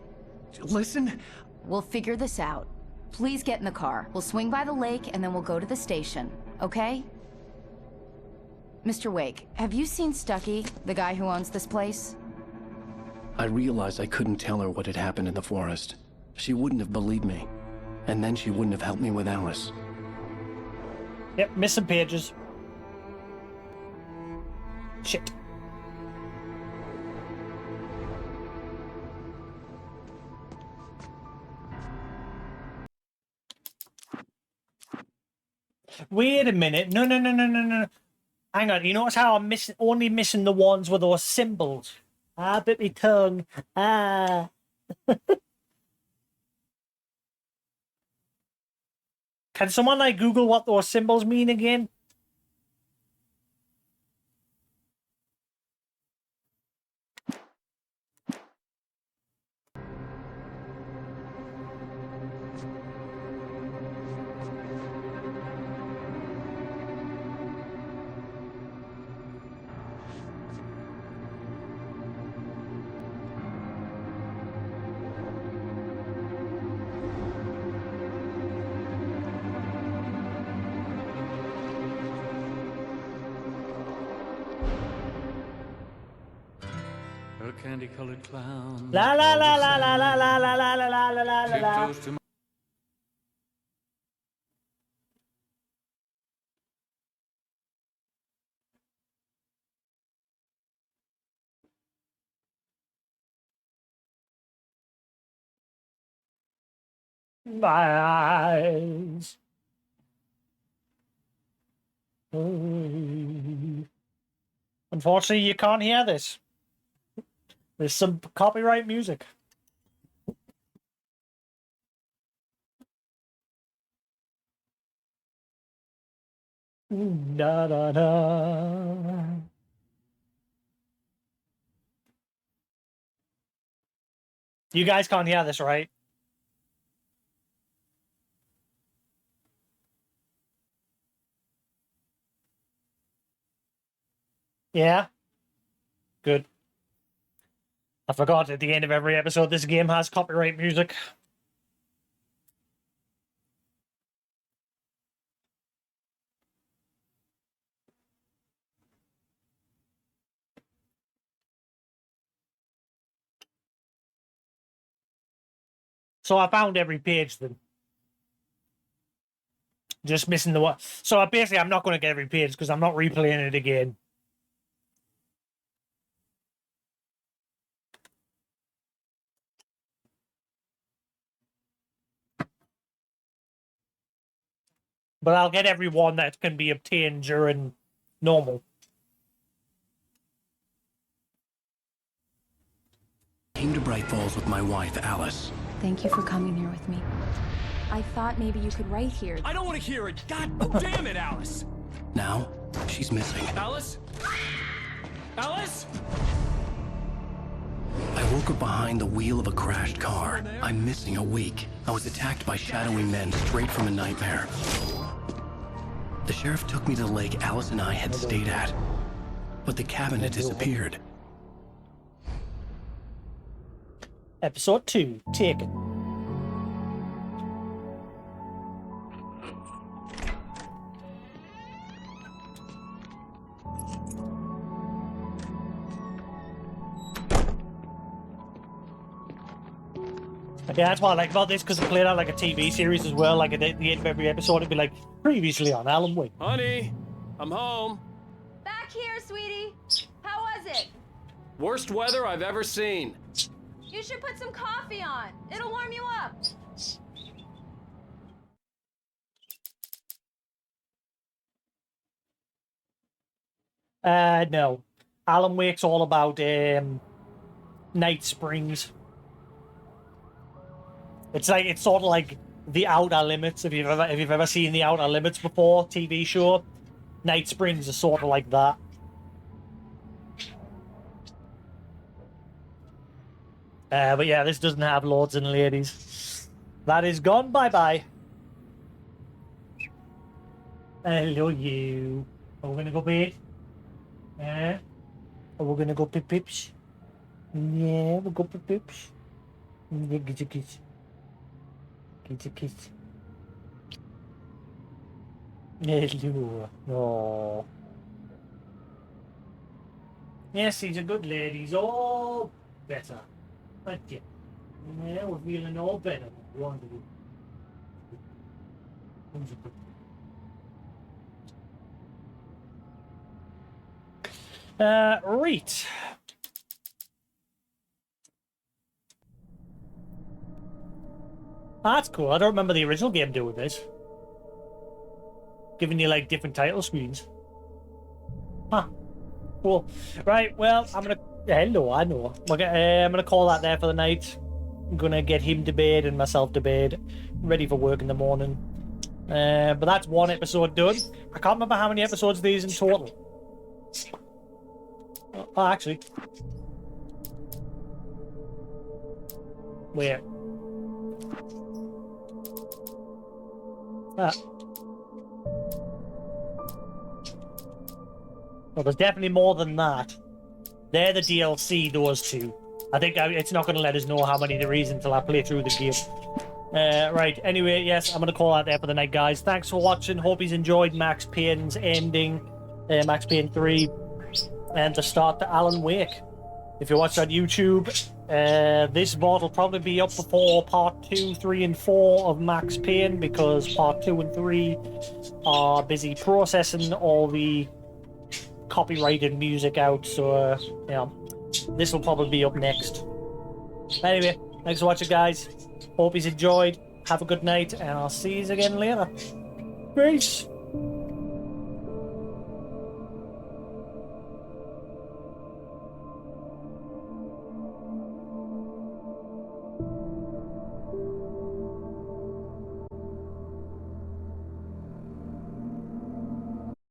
Listen. We'll figure this out. Please get in the car. We'll swing by the lake and then we'll go to the station, okay? Mr. Wake, have you seen Stucky, the guy who owns this place? I realized I couldn't tell her what had happened in the forest. She wouldn't have believed me. And then she wouldn't have helped me with Alice. Yep, missing pages. Shit. Wait a minute. No. Hang on. You notice how I'm only missing the ones with those symbols? Ah, bit me tongue. Ah. Can someone like Google what those symbols mean again? A candy-colored clown. La la la la la la la la la la la la la la. Tiptoes to My eyes. Unfortunately, you can't hear this. There's some copyright music. Da da da. You guys can't hear this, right? Yeah? Good. I forgot at the end of every episode this game has copyright music. So I found every page then. Just missing the one. So basically I'm not going to get every page because I'm not replaying it again. But I'll get every one that can be obtained during normal. Came to Bright Falls with my wife, Alice. Thank you for coming here with me. I thought maybe you could write here. I don't want to hear it! God damn it, Alice! Now, she's missing. Alice? Alice? I woke up behind the wheel of a crashed car. I'm missing a week. I was attacked by shadowy men straight from a nightmare. The sheriff took me to the lake Alice and I had stayed at. But the cabin had disappeared. Episode 2, Taken. Yeah, that's what I like about this, because it played out like a TV series as well. Like at the end of every episode, it'd be like, previously on Alan Wake. Honey, I'm home. Back here, sweetie. How was it? Worst weather I've ever seen. You should put some coffee on. It'll warm you up. No. Alan Wake's all about Night Springs. It's sort of like The Outer Limits. If you've ever seen The Outer Limits before, TV show, Night Springs is sort of like that. But yeah, this doesn't have lords and ladies. That is gone. Bye-bye. Hello, you. Are we gonna go bed? Are we gonna go pip-pips? Yeah, we'll go pip-pips. Yeah, get your kiss. Get your kiss. Hello. Oh. Yes, these are good ladies. All better. Thank you. Yeah, we're feeling all better. Wonderful. Wonderful. Right. That's cool. I don't remember the original game doing this. Giving you, like, different title screens. Huh. Cool. Right, well, I'm gonna... Hello, I know. I'm gonna call that there for the night. I'm gonna get him to bed and myself to bed. Ready for work in the morning. But that's one episode done. I can't remember how many episodes these in total. Oh, actually. Where? Ah. Well, there's definitely more than that. They're the DLC, those two. I think it's not going to let us know how many there is until I play through the game. Right, anyway, yes, I'm going to call out there for the night, guys. Thanks for watching. Hope you've enjoyed Max Payne's ending, Max Payne 3, and the start to Alan Wake. If you watch on YouTube, this VOD will probably be up before part 2, 3, and 4 of Max Payne, because part 2 and 3 are busy processing all the copyrighted music out, so yeah, this will probably be up next. Anyway, thanks for watching, guys. Hope you enjoyed. Have a good night, and I'll see you again later. Peace.